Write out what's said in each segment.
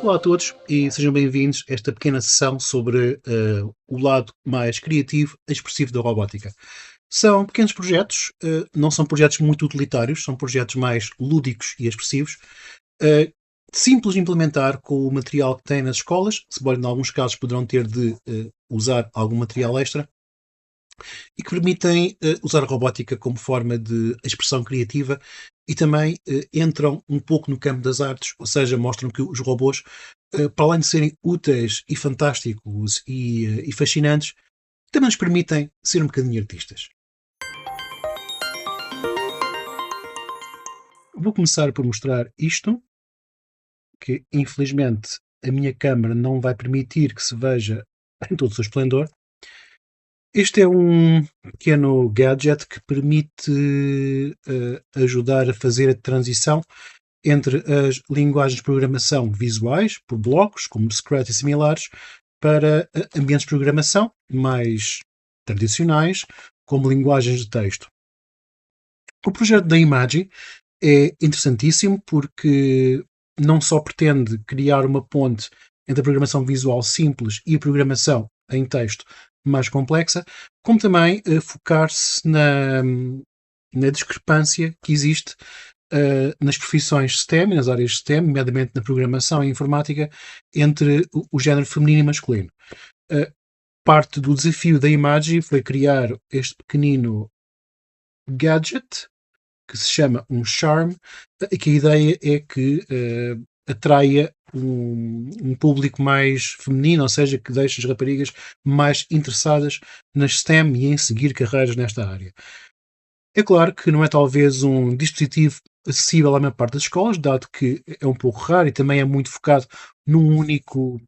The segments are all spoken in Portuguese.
Olá a todos e sejam bem-vindos a esta pequena sessão sobre o lado mais criativo e expressivo da robótica. São pequenos projetos, não são projetos muito utilitários, são projetos mais lúdicos e expressivos, uh, simples de implementar com o material que têm nas escolas, se bem em alguns casos poderão ter de usar algum material extra, e que permitem usar a robótica como forma de expressão criativa e também entram um pouco no campo das artes, ou seja, mostram que os robôs, para além de serem úteis e fantásticos e fascinantes, também nos permitem ser um bocadinho artistas. Vou começar por mostrar isto, que infelizmente a minha câmera não vai permitir que se veja em todo o seu esplendor. Este é um pequeno gadget que permite ajudar a fazer a transição entre as linguagens de programação visuais, por blocos, como Scratch e similares, para ambientes de programação mais tradicionais, como linguagens de texto. O projeto da Imagi é interessantíssimo porque não só pretende criar uma ponte entre a programação visual simples e a programação em texto mais complexa, como também focar-se na discrepância que existe nas profissões STEM, nas áreas STEM, nomeadamente na programação e informática, entre o género feminino e masculino. Parte do desafio da Imagi foi criar este pequenino gadget, que se chama um charm, e que a ideia é que atraia um público mais feminino, ou seja, que deixe as raparigas mais interessadas nas STEM e em seguir carreiras nesta área. É claro que não é talvez um dispositivo acessível à maior parte das escolas, dado que é um pouco raro e também é muito focado num único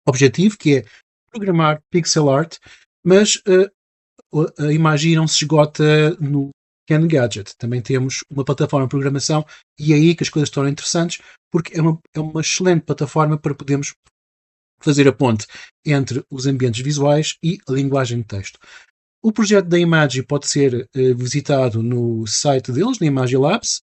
objetivo, que é programar pixel art, mas a imagem não se esgota no pequeno gadget. Também temos uma plataforma de programação e é aí que as coisas se tornam interessantes, porque é uma excelente plataforma para podermos fazer a ponte entre os ambientes visuais e a linguagem de texto. O projeto da Imagi pode ser visitado no site deles, na Imagi Labs,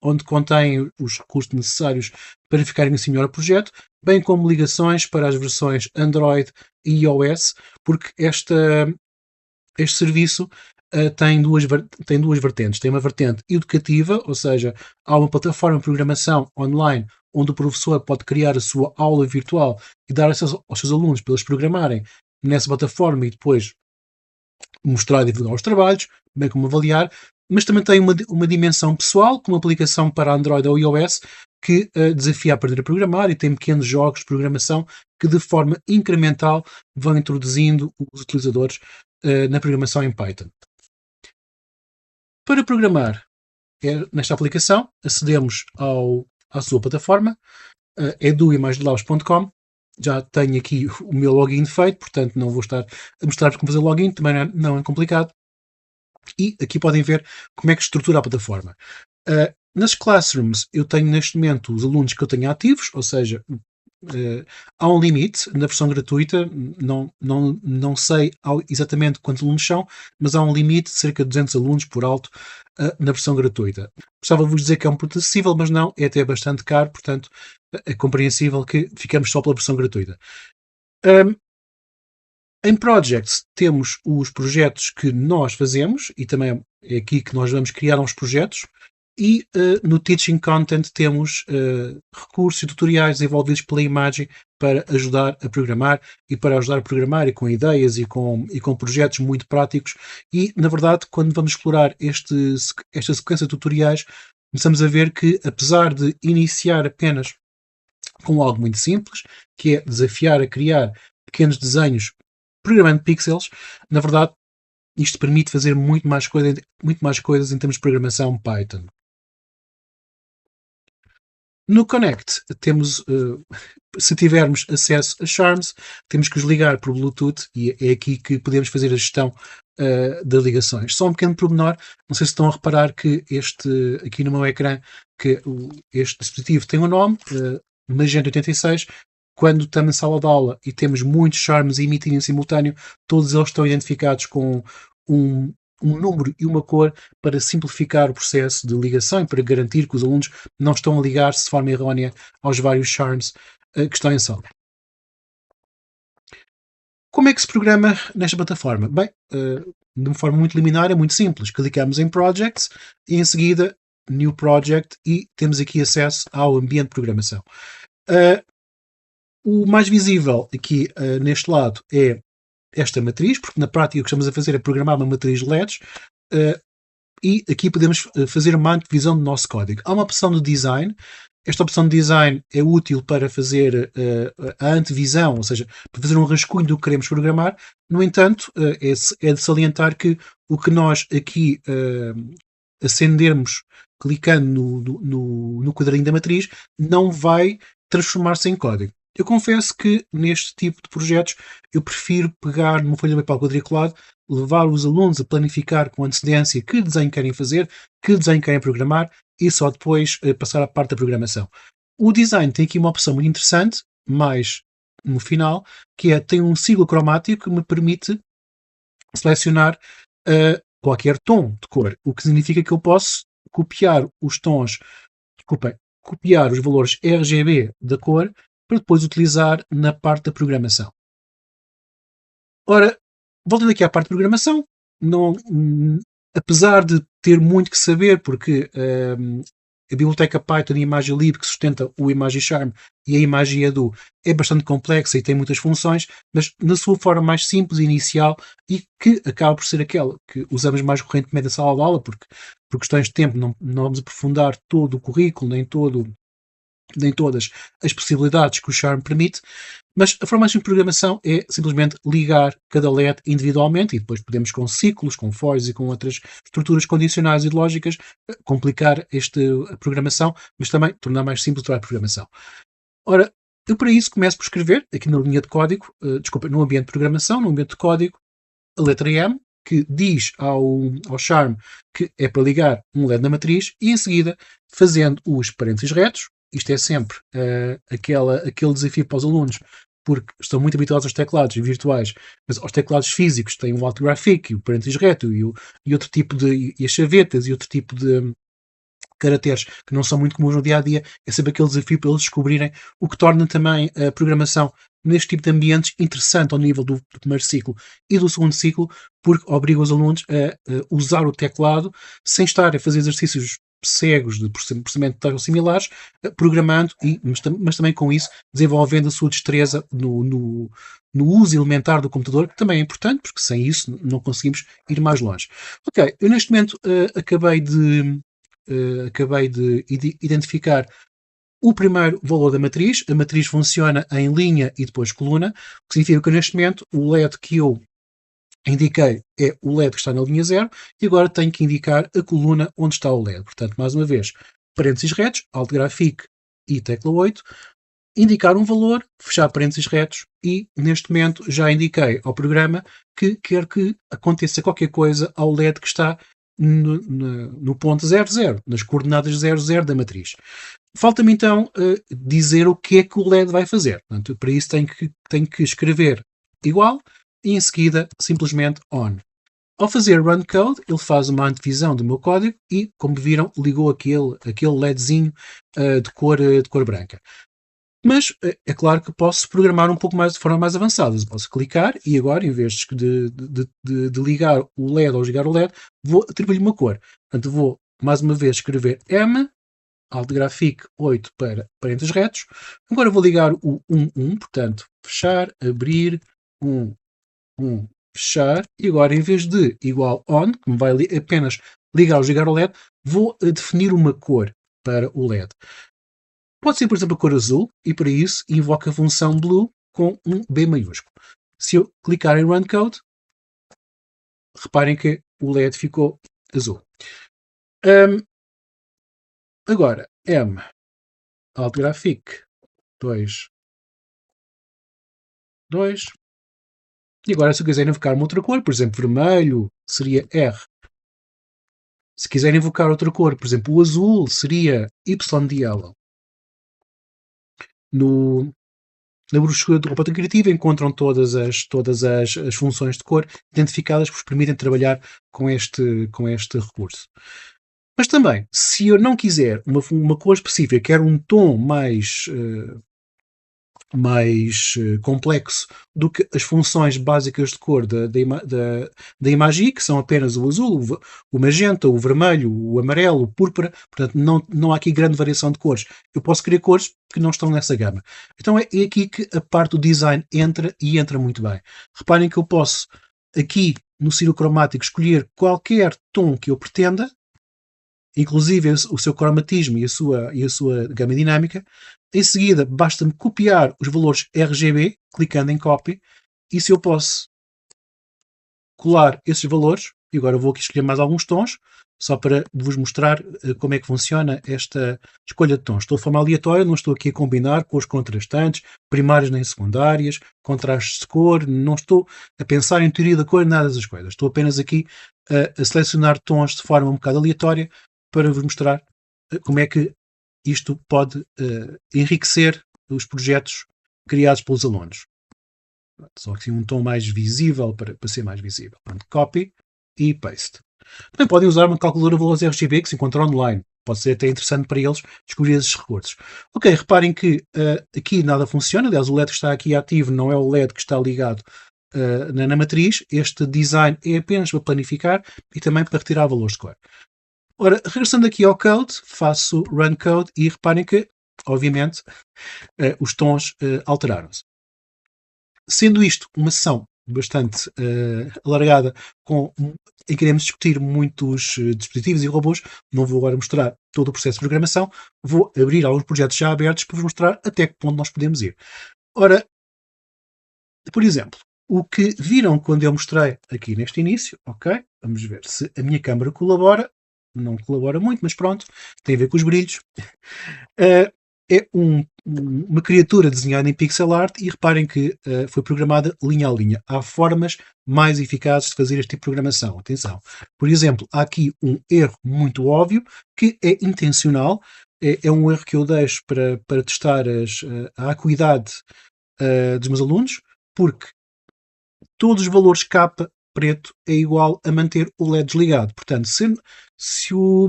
onde contém os recursos necessários para ficar conhecer melhor o projeto, bem como ligações para as versões Android e iOS, porque este serviço tem duas vertentes. Tem uma vertente educativa, ou seja, há uma plataforma de programação online onde o professor pode criar a sua aula virtual e dar acesso aos seus alunos para eles programarem nessa plataforma e depois mostrar e divulgar os trabalhos, bem como avaliar, mas também tem uma dimensão pessoal, com uma aplicação para Android ou iOS, que desafia a aprender a programar e tem pequenos jogos de programação que de forma incremental vão introduzindo os utilizadores na programação em Python. Para programar nesta aplicação, acedemos à sua plataforma, eduimagidelabs.com. Já tenho aqui o meu login feito, portanto não vou estar a mostrar como fazer o login, também não é complicado. E aqui podem ver como é que estrutura a plataforma. Nas Classrooms eu tenho neste momento os alunos que eu tenho ativos, ou seja, há um limite na versão gratuita, não sei exatamente quantos alunos são, mas há um limite de cerca de 200 alunos por alto na versão gratuita. Gostava de vos dizer que é um produto acessível, mas não, é até bastante caro, portanto é compreensível que ficamos só pela versão gratuita. Em Projects temos os projetos que nós fazemos e também é aqui que nós vamos criar uns projetos. E no Teaching Content temos recursos e tutoriais desenvolvidos pela Imagi para ajudar a programar e para ajudar a programar e com ideias e com projetos muito práticos. E, na verdade, quando vamos explorar esta sequência de tutoriais, começamos a ver que, apesar de iniciar apenas com algo muito simples, que é desafiar a criar pequenos desenhos programando pixels, na verdade, isto permite fazer muito mais coisas em termos de programação Python. No Connect, temos, se tivermos acesso a Charms, temos que os ligar por Bluetooth e é aqui que podemos fazer a gestão das ligações. Só um pequeno pormenor, não sei se estão a reparar que aqui no meu ecrã, que este dispositivo tem um nome, Magenta 86, quando estamos em sala de aula e temos muitos Charms a emitir em simultâneo, todos eles estão identificados com um um número e uma cor para simplificar o processo de ligação e para garantir que os alunos não estão a ligar-se de forma errónea aos vários charms que estão em sala. Como é que se programa nesta plataforma? Bem, de uma forma muito liminar, é muito simples. Clicamos em Projects e em seguida New Project e temos aqui acesso ao ambiente de programação. O mais visível aqui neste lado é esta matriz, porque na prática o que estamos a fazer é programar uma matriz de LEDs e aqui podemos fazer uma antevisão do nosso código. Há uma opção de design. Esta opção de design é útil para fazer a antevisão, ou seja, para fazer um rascunho do que queremos programar. No entanto, é de salientar que o que nós aqui acendermos clicando no quadradinho da matriz não vai transformar-se em código. Eu confesso que neste tipo de projetos eu prefiro pegar numa folha de papel quadriculado, levar os alunos a planificar com antecedência que desenho querem fazer, que desenho querem programar e só depois passar à parte da programação. O design tem aqui uma opção muito interessante, mais no final, que é tem um ciclo cromático que me permite selecionar qualquer tom de cor, o que significa que eu posso copiar os tons, desculpem, copiar os valores RGB da cor para depois utilizar na parte da programação. Ora, voltando aqui à parte de programação, não, apesar de ter muito que saber, porque a biblioteca Python e a ImageLib que sustenta o ImageCharm e a ImageEdu é bastante complexa e tem muitas funções, mas na sua forma mais simples e inicial e que acaba por ser aquela que usamos mais recorrentemente na sala de aula, porque por questões de tempo não vamos aprofundar todo o currículo, nem todas as possibilidades que o Charm permite, mas a forma mais simples de programação é simplesmente ligar cada LED individualmente e depois podemos com ciclos, com fors e com outras estruturas condicionais e lógicas complicar a programação, mas também tornar mais simples toda a programação. Ora, eu para isso começo por escrever aqui na linha de código, no ambiente de programação, no ambiente de código, a letra M, que diz ao Charm que é para ligar um LED na matriz e em seguida, fazendo os parênteses retos, isto é sempre aquele desafio para os alunos, porque estão muito habituados aos teclados virtuais, mas aos teclados físicos têm o Alt Graphic e o parênteses reto e outro tipo de e as chavetas e outro tipo de caracteres que não são muito comuns no dia a dia, é sempre aquele desafio para eles descobrirem, o que torna também a programação neste tipo de ambientes interessante ao nível do primeiro ciclo e do segundo ciclo, porque obriga os alunos a usar o teclado sem estar a fazer exercícios cegos de processamento de tareas similares, programando, mas também com isso desenvolvendo a sua destreza no uso elementar do computador, que também é importante, porque sem isso não conseguimos ir mais longe. Ok, eu neste momento acabei de identificar o primeiro valor da matriz. A matriz funciona em linha e depois coluna, o que significa que neste momento o LED que eu indiquei é o LED que está na linha 0 e agora tenho que indicar a coluna onde está o LED. Portanto, mais uma vez, parênteses retos, Alt Graphic e tecla 8, indicar um valor, fechar parênteses retos e neste momento já indiquei ao programa que quer que aconteça qualquer coisa ao LED que está no ponto 00, nas coordenadas 00 da matriz. Falta-me então dizer o que é que o LED vai fazer. Portanto, para isso tenho que escrever igual e em seguida simplesmente on. Ao fazer run code, ele faz uma antevisão do meu código e, como viram, ligou aquele LEDzinho de cor branca. Mas é claro que posso programar um pouco mais de forma mais avançada. Posso clicar e agora, em vez de ligar o LED ou desligar o LED, vou atribuir-lhe uma cor. Portanto, vou mais uma vez escrever M, Alt Graphic 8 para parênteses retos. Agora vou ligar o 1, portanto, fechar, abrir, 1, fechar. E agora, em vez de igual on, que me vai apenas ligar ou desligar o LED, vou definir uma cor para o LED. Pode ser, por exemplo, a cor azul, e para isso invoco a função blue com um B maiúsculo. Se eu clicar em Run Code, reparem que o LED ficou azul. Agora, M, Alt Graphic 2. E agora, se eu quiser invocar uma outra cor, por exemplo, vermelho, seria R. Se quiser invocar outra cor, por exemplo, o azul, seria Y de yellow. Na brochura do Robótica Criativa encontram todas as funções de cor identificadas que vos permitem trabalhar com este recurso. Mas também, se eu não quiser uma cor específica, quero um tom mais complexo do que as funções básicas de cor da Imagi, que são apenas o azul, o magenta, o vermelho, o amarelo, o púrpura. Portanto, não há aqui grande variação de cores. Eu posso criar cores que não estão nessa gama. Então é aqui que a parte do design entra, e entra muito bem. Reparem que eu posso, aqui no círculo cromático, escolher qualquer tom que eu pretenda, inclusive o seu cromatismo e a sua gama dinâmica. Em seguida, basta-me copiar os valores RGB, clicando em Copy, e se eu posso colar esses valores, e agora vou aqui escolher mais alguns tons, só para vos mostrar como é que funciona esta escolha de tons. Estou de forma aleatória, não estou aqui a combinar cores contrastantes, primárias nem secundárias, contrastes de cor, não estou a pensar em teoria da cor, nada dessas coisas. Estou apenas aqui a selecionar tons de forma um bocado aleatória para vos mostrar como é que isto pode enriquecer os projetos criados pelos alunos. Só que um tom mais visível para ser mais visível. Pronto, copy e paste. Também podem usar uma calculadora de valores RGB que se encontra online. Pode ser até interessante para eles descobrir esses recursos. Ok, reparem que aqui nada funciona. Aliás, o LED que está aqui ativo não é o LED que está ligado na matriz. Este design é apenas para planificar e também para retirar valores de cor. Ora, regressando aqui ao code, faço run code e reparem que, obviamente, os tons alteraram-se. Sendo isto uma sessão bastante alargada, em que iremos discutir muitos dispositivos e robôs, não vou agora mostrar todo o processo de programação, vou abrir alguns projetos já abertos para vos mostrar até que ponto nós podemos ir. Ora, por exemplo, o que viram quando eu mostrei aqui neste início, ok? Vamos ver se a minha câmera colabora. Não colabora muito, mas pronto, tem a ver com os brilhos. É uma criatura desenhada em pixel art e reparem que foi programada linha a linha. Há formas mais eficazes de fazer este tipo de programação. Atenção. Por exemplo, há aqui um erro muito óbvio que é intencional. É um erro que eu deixo para testar a acuidade dos meus alunos, porque todos os valores K preto é igual a manter o LED desligado. Portanto, se o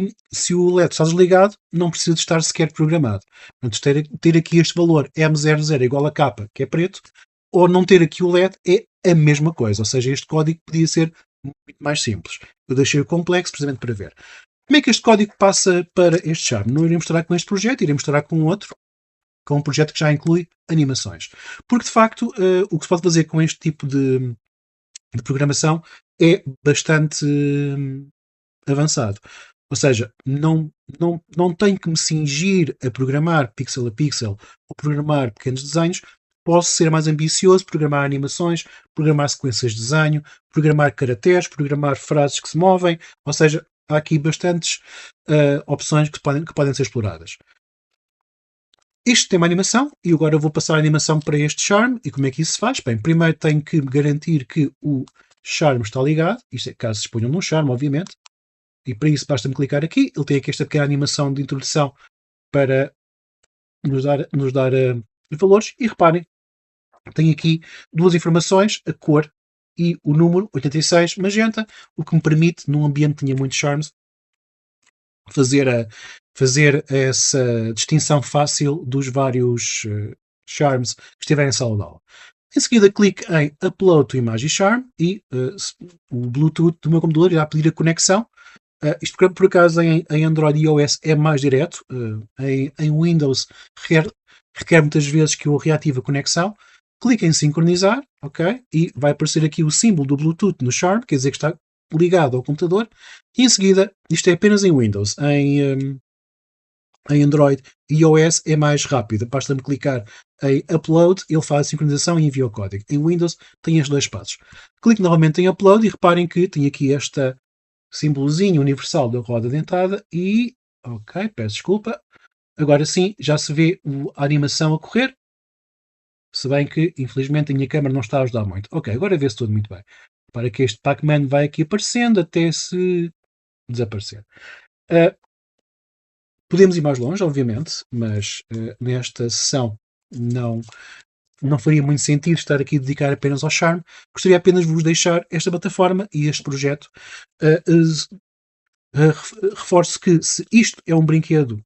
LED está desligado, não precisa de estar sequer programado. Portanto, ter aqui este valor M00 igual a K, que é preto, ou não ter aqui o LED é a mesma coisa. Ou seja, este código podia ser muito mais simples. Eu deixei-o complexo precisamente para ver. Como é que este código passa para este charme? Não irei mostrar com este projeto, irei mostrar com outro, com um projeto que já inclui animações. Porque, de facto, o que se pode fazer com este tipo de programação é bastante avançado. Ou seja, não tenho que me cingir a programar pixel a pixel ou programar pequenos desenhos. Posso ser mais ambicioso, programar animações, programar sequências de desenho, programar caracteres, programar frases que se movem. Ou seja, há aqui bastantes opções que podem ser exploradas. Isto tem uma animação e agora eu vou passar a animação para este charme. E como é que isso se faz? Bem, primeiro tenho que garantir que o charme está ligado. Isto é caso se exponham num charme, obviamente. E para isso basta-me clicar aqui. Ele tem aqui esta pequena animação de introdução para nos dar os valores. E reparem, tem aqui duas informações, a cor e o número 86 magenta, o que me permite, num ambiente que tinha muitos charmes, fazer essa distinção fácil dos vários charms que estiverem em sala de aula. Em seguida, clique em Upload to Image Charm e o Bluetooth do meu computador irá pedir a conexão. Isto, por acaso, em Android e iOS é mais direto. Em Windows requer muitas vezes que eu reative a conexão. Clique em Sincronizar, ok? E vai aparecer aqui o símbolo do Bluetooth no Charm, quer dizer que está ligado ao computador. E em seguida, isto é apenas em Windows. Em Android e iOS é mais rápido. Basta-me clicar em Upload, ele faz a sincronização e envia o código. Em Windows tem estes dois passos. Clique novamente em Upload e reparem que tem aqui este símbolozinho universal da roda dentada e... Ok, peço desculpa. Agora sim, já se vê a animação a correr. Se bem que, infelizmente, a minha câmera não está a ajudar muito. Ok, agora vê-se tudo muito bem. Para que este Pac-Man vai aqui aparecendo até se desaparecer. Podemos ir mais longe, obviamente, mas nesta sessão não não faria muito sentido estar aqui a dedicar apenas ao Charm. Gostaria apenas de vos deixar esta plataforma e este projeto. Reforço que se isto é um brinquedo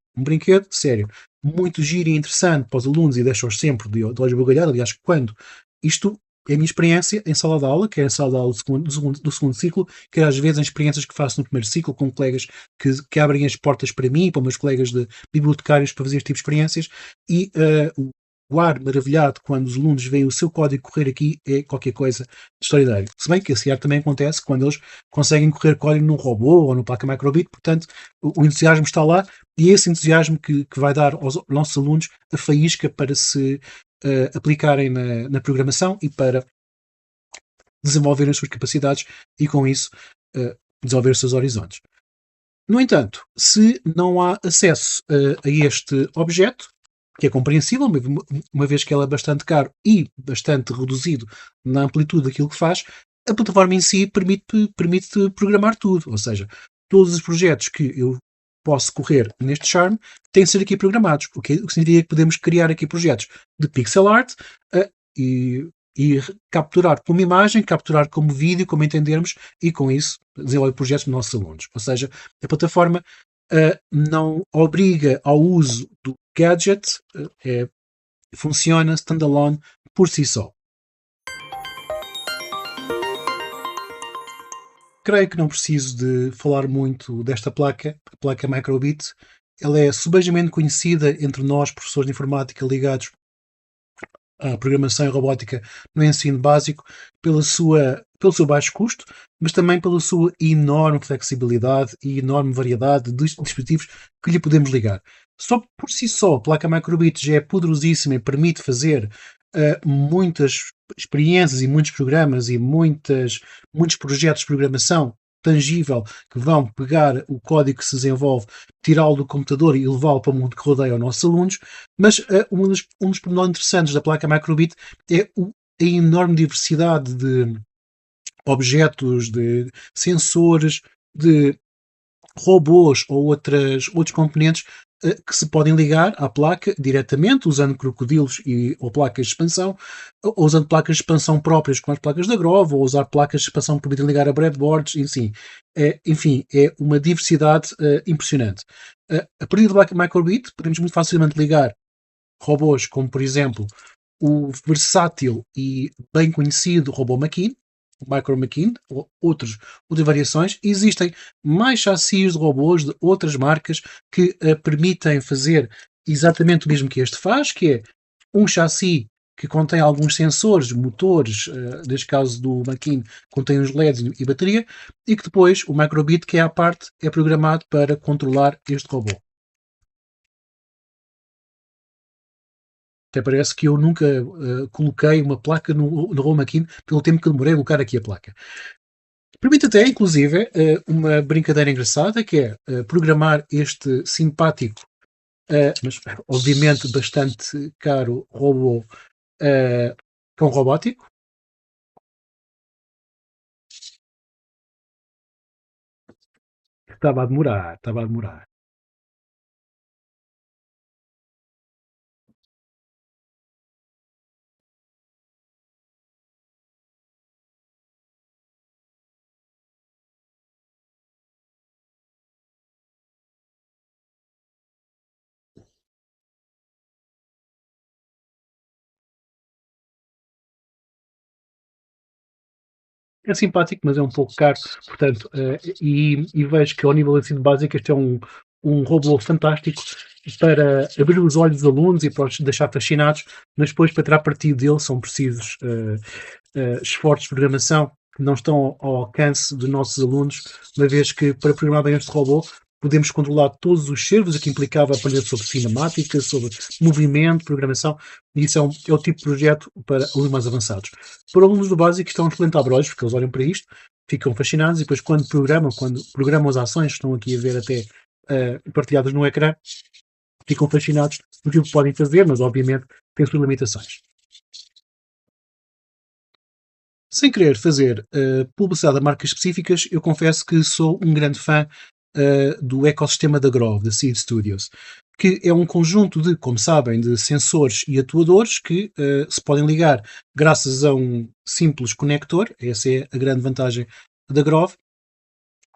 sério, muito giro e interessante para os alunos e deixo-os sempre de olhos bugalhados. Aliás, quando isto é a minha experiência em sala de aula, quer em sala de aula do segundo ciclo, quer às vezes em experiências que faço no primeiro ciclo com colegas que abrem as portas para mim, para meus colegas de bibliotecários, para fazer este tipo de experiências, e o ar maravilhado quando os alunos veem o seu código correr aqui é qualquer coisa de extraordinário. Se bem que esse ar também acontece quando eles conseguem correr código num robô ou no placa microbit, portanto o entusiasmo está lá e é esse entusiasmo que vai dar aos nossos alunos a faísca para se aplicarem na programação e para desenvolverem as suas capacidades e com isso desenvolver os seus horizontes. No entanto, se não há acesso a este objeto, que é compreensível, uma vez que ele é bastante caro e bastante reduzido na amplitude daquilo que faz, a plataforma em si permite programar tudo, ou seja, todos os projetos que eu posso correr neste Charm têm de ser aqui programados, o que significa que podemos criar aqui projetos de pixel art e capturar como imagem, capturar como vídeo, como entendermos, e com isso desenvolver projetos dos nossos alunos. Ou seja, a plataforma não obriga ao uso do gadget, funciona standalone por si só. Creio que não preciso de falar muito desta placa, a placa Microbit. Ela é subejamente conhecida entre nós, professores de informática ligados à programação e robótica no ensino básico, pelo seu baixo custo, mas também pela sua enorme flexibilidade e enorme variedade de dispositivos que lhe podemos ligar. Só por si só, a placa Microbit já é poderosíssima e permite fazer muitas experiências e muitos programas e muitos projetos de programação tangível que vão pegar o código que se desenvolve, tirá-lo do computador e levá-lo para o mundo que rodeia os nossos alunos. Mas um dos pormenores interessantes da placa Microbit é a enorme diversidade de objetos, de sensores, de robôs ou outros componentes que se podem ligar à placa diretamente, usando crocodilos ou placas de expansão, ou usando placas de expansão próprias, como as placas da Grove, ou usar placas de expansão que permitem ligar a breadboards, enfim, é uma diversidade impressionante. A partir da placa Microbit, podemos muito facilmente ligar robôs como, por exemplo, o versátil e bem conhecido robô Makin, o Micro Makin, ou outras variações. Existem mais chassis de robôs de outras marcas que permitem fazer exatamente o mesmo que este faz, que é um chassi que contém alguns sensores, motores, neste caso do Makin, contém os LEDs e bateria, e que depois o Microbit, que é à parte, é programado para controlar este robô. Até parece que eu nunca coloquei uma placa no Home Makin pelo tempo que demorei a colocar aqui a placa. Permite até, inclusive, uma brincadeira engraçada, que é programar este simpático, mas obviamente bastante caro robô cão robótico. Estava a demorar. É simpático, mas é um pouco caro, portanto, e vejo que ao nível de ensino básico este é um robô fantástico para abrir os olhos dos alunos e para os deixar fascinados, mas depois para tirar partido dele são precisos esforços de programação que não estão ao alcance dos nossos alunos, uma vez que para programar bem este robô podemos controlar todos os servos, o que implicava aprender sobre cinemática, sobre movimento, programação, e isso é o tipo de projeto para alunos mais avançados. Para alunos do básico isto é um excelente abre-olhos, porque eles olham para isto, ficam fascinados e depois quando programam as ações, estão aqui a ver até partilhadas no ecrã, ficam fascinados do que podem fazer, mas obviamente têm suas limitações. Sem querer fazer publicidade a marcas específicas, eu confesso que sou um grande fã do ecossistema da Grove, da Seeed Studios, que é um conjunto de, como sabem, de sensores e atuadores que se podem ligar graças a um simples conector. Essa é a grande vantagem da Grove,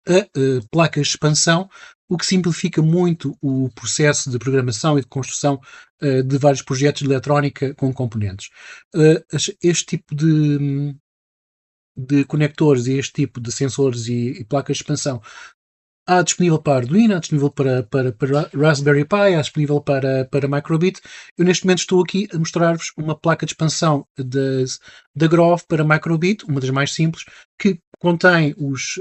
a placas de expansão, o que simplifica muito o processo de programação e de construção de vários projetos de eletrónica com componentes. Este tipo de conectores e este tipo de sensores e placas de expansão há disponível para Arduino, há disponível para Raspberry Pi, há disponível para Microbit. Eu neste momento estou aqui a mostrar-vos uma placa de expansão da Grove para Microbit, uma das mais simples, que contém os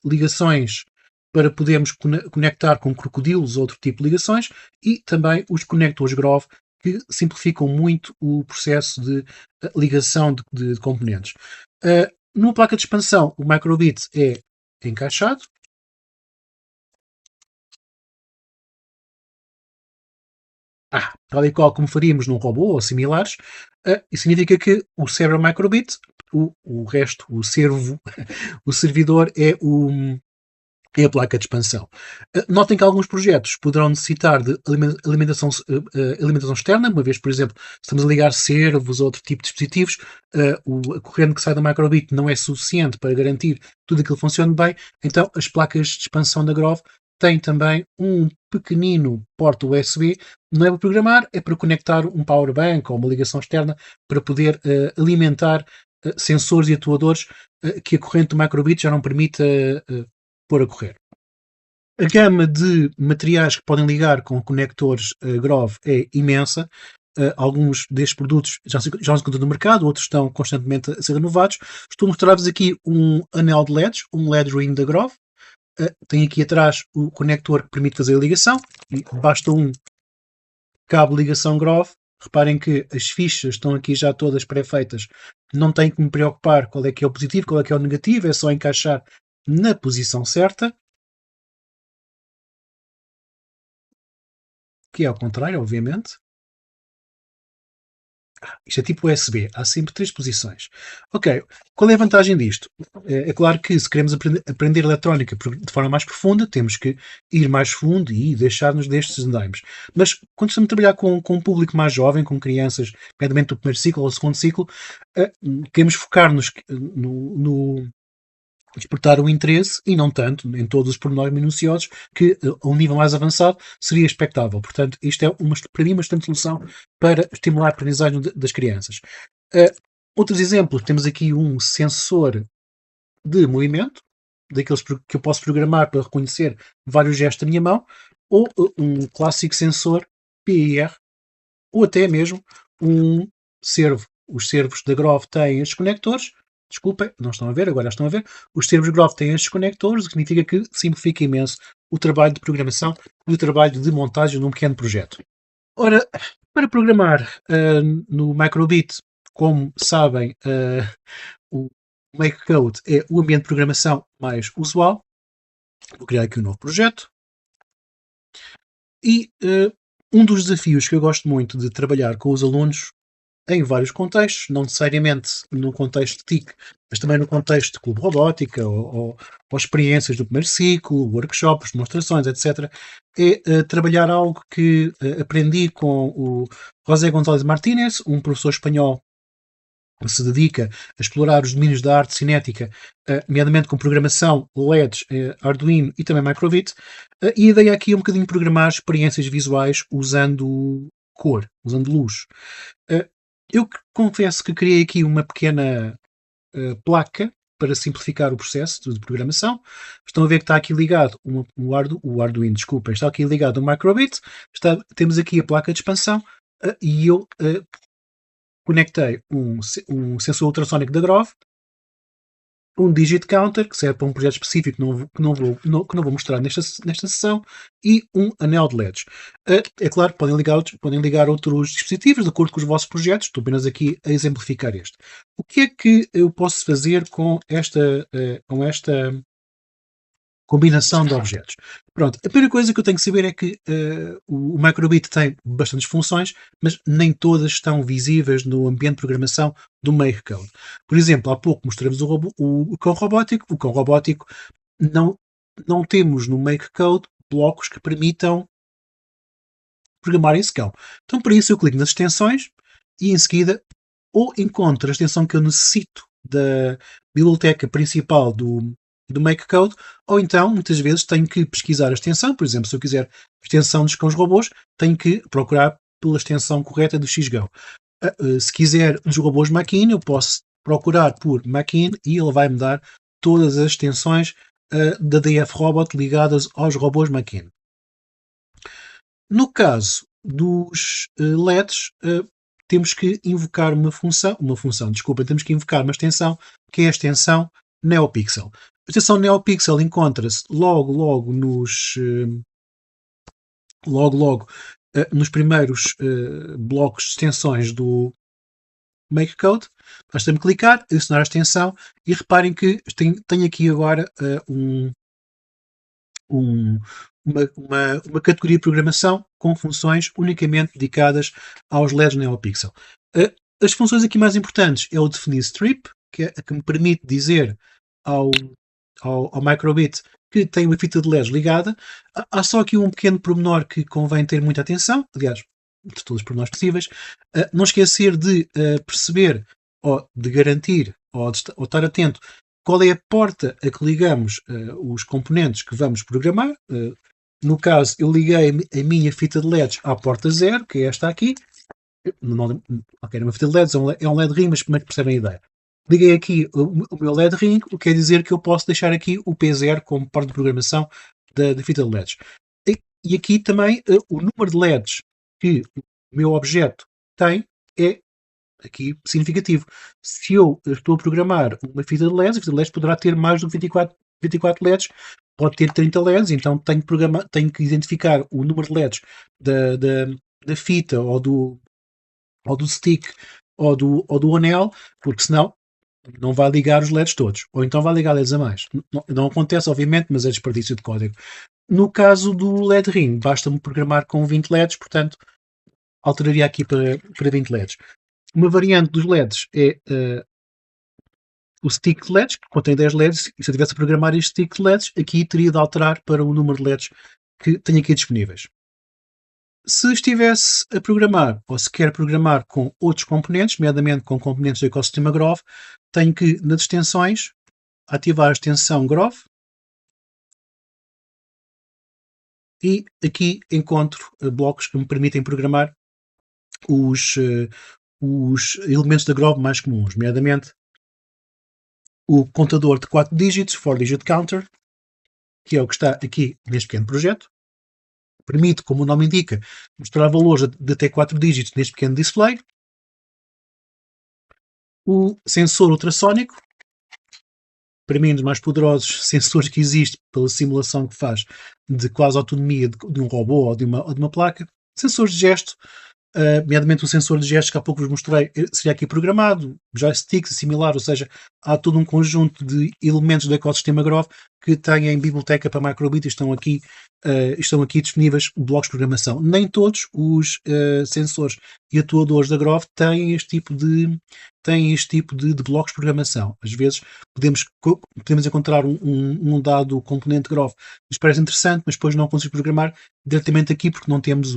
ligações para podermos conectar com crocodilos ou outro tipo de ligações, e também os conectores Grove, que simplificam muito o processo de ligação de componentes. Numa placa de expansão, o Microbit é encaixado. Tal e qual como faríamos num robô ou similares, isso significa que o cérebro Microbit, o resto, o servo, o servidor é a placa de expansão. Notem que alguns projetos poderão necessitar de alimentação externa, uma vez, por exemplo, se estamos a ligar servos ou outro tipo de dispositivos, a corrente que sai da Microbit não é suficiente para garantir que tudo aquilo funcione bem, então as placas de expansão da Grove têm também um pequenino porta USB, não é para programar, é para conectar um power bank ou uma ligação externa para poder alimentar sensores e atuadores que a corrente do Microbit já não permite pôr a correr. A gama de materiais que podem ligar com conectores Grove é imensa. Alguns destes produtos já se encontram no mercado, outros estão constantemente a ser renovados. Estou a mostrar-vos aqui um anel de LEDs, um LED ring da Grove. Tem aqui atrás o conector que permite fazer a ligação, e basta um cabo de ligação Grove. Reparem que as fichas estão aqui já todas pré-feitas, não tenho que me preocupar qual é que é o positivo, qual é que é o negativo, é só encaixar na posição certa, que é ao contrário, obviamente. Isto é tipo USB, há sempre 3 posições. Ok, qual é a vantagem disto? É claro que se queremos aprender eletrónica de forma mais profunda, temos que ir mais fundo e deixar-nos destes andaimes. Mas quando estamos a trabalhar com um público mais jovem, com crianças, nomeadamente do primeiro ciclo ou do segundo ciclo, queremos focar-nos no despertar o interesse e não tanto em todos os pormenores minuciosos que a um nível mais avançado seria expectável. Portanto, isto é para mim uma excelente solução para estimular a aprendizagem das crianças. Outros exemplos, temos aqui um sensor de movimento, daqueles que eu posso programar para reconhecer vários gestos da minha mão, ou um clássico sensor PIR, ou até mesmo um servo. Os servos da Grove têm estes conectores. Desculpem, não estão a ver, agora estão a ver. Os servos Grove têm estes conectores, o que significa que simplifica imenso o trabalho de programação e o trabalho de montagem de um pequeno projeto. Ora, para programar no Microbit, como sabem, o MakeCode é o ambiente de programação mais usual. Vou criar aqui um novo projeto. E um dos desafios que eu gosto muito de trabalhar com os alunos em vários contextos, não necessariamente no contexto de TIC, mas também no contexto de clube robótica ou experiências do primeiro ciclo, workshops, demonstrações, etc., é trabalhar algo que aprendi com o José González Martínez, um professor espanhol que se dedica a explorar os domínios da arte cinética, nomeadamente com programação, LEDs, Arduino e também Microbit. E a ideia aqui é um bocadinho programar experiências visuais usando cor, usando luz. Eu confesso que criei aqui uma pequena placa para simplificar o processo de programação. Estão a ver que está aqui ligado o Arduino, desculpem, está aqui ligado o Microbit. Temos aqui a placa de expansão e eu conectei um sensor ultrassónico da Grove, um digit counter, que serve para um projeto específico que não vou mostrar nesta sessão, e um anel de LEDs. É claro que podem ligar outros dispositivos de acordo com os vossos projetos, estou apenas aqui a exemplificar este. O que é que eu posso fazer com esta combinação de objetos? Pronto, a primeira coisa que eu tenho que saber é que o Microbit tem bastantes funções, mas nem todas estão visíveis no ambiente de programação do MakeCode. Por exemplo, há pouco mostramos o cão robótico. O cão robótico não não temos no MakeCode blocos que permitam programar em Scala. Então, para isso, eu clico nas extensões e, em seguida, ou encontro a extensão que eu necessito da biblioteca principal do MakeCode, ou então, muitas vezes, tenho que pesquisar a extensão. Por exemplo, se eu quiser a extensão dos cães robôs, tenho que procurar pela extensão correta do XGO. Se quiser dos robôs Machine, eu posso procurar por Machine e ele vai me dar todas as extensões da DF Robot ligadas aos robôs Machine. No caso dos LEDs, temos que invocar temos que invocar uma extensão, que é a extensão NeoPixel. A extensão NeoPixel encontra-se logo nos primeiros blocos de extensões do MakeCode. Basta-me clicar, adicionar a extensão e reparem que tenho aqui agora uma categoria de programação com funções unicamente dedicadas aos LEDs NeoPixel. As funções aqui mais importantes é o definir strip, que é a que me permite dizer ao microbit que tem uma fita de LEDs ligada. Há só aqui um pequeno pormenor que convém ter muita atenção, aliás, de todos os pormenores possíveis, não esquecer de perceber ou de garantir ou estar atento qual é a porta a que ligamos os componentes que vamos programar. No caso, eu liguei a minha fita de LEDs à porta 0, que é esta aqui. Ok, uma fita de LEDs é um LED ring, mas como é que percebem a ideia? Liguei aqui o meu LED ring, o que quer dizer que eu posso deixar aqui o P0 como porta de programação da fita de LEDs. E aqui também o número de LEDs que o meu objeto tem é aqui significativo. Se eu estou a programar uma fita de LEDs, a fita de LEDs poderá ter mais do que 24 LEDs, pode ter 30 LEDs, então tenho que identificar o número de LEDs da fita ou do stick ou do anel, porque senão não vai ligar os LEDs todos. Ou então vai ligar LEDs a mais. Não acontece, obviamente, mas é desperdício de código. No caso do LED ring, basta-me programar com 20 LEDs, portanto, alteraria aqui para 20 LEDs. Uma variante dos LEDs é o stick de LEDs, que contém 10 LEDs, e se eu tivesse a programar este stick de LEDs, aqui teria de alterar para o número de LEDs que tenho aqui disponíveis. Se estivesse a programar, ou se quer programar com outros componentes, nomeadamente com componentes do ecossistema Grove, tenho que, nas extensões, ativar a extensão Grove, e aqui encontro blocos que me permitem programar os elementos da Grove mais comuns, nomeadamente o contador de 4 dígitos, 4-digit counter, que é o que está aqui neste pequeno projeto. Permite, como o nome indica, mostrar valores de até 4 dígitos neste pequeno display. O sensor ultrassónico, para mim, um dos mais poderosos sensores que existe pela simulação que faz de quase autonomia de um robô ou de uma placa. Sensores de gesto, nomeadamente o sensor de gestos que há pouco vos mostrei, seria aqui programado, joysticks similar, ou seja, há todo um conjunto de elementos do ecossistema Grove que têm biblioteca para microbit e estão aqui disponíveis blocos de programação. Nem todos os sensores e atuadores da Grove têm este tipo de blocos de programação. Às vezes podemos encontrar um dado componente Grove que nos parece interessante, mas depois não conseguimos programar diretamente aqui porque não temos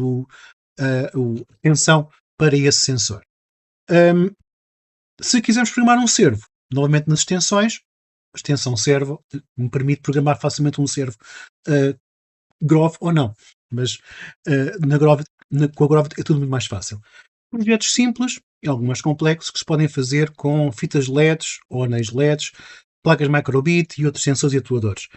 atenção para esse sensor. Se quisermos programar um servo, novamente nas extensões, a extensão servo me permite programar facilmente um servo Grove ou não, mas com a Grove é tudo muito mais fácil. Projetos simples e alguns mais complexos que se podem fazer com fitas LEDs ou anéis LEDs, placas microbit e outros sensores e atuadores.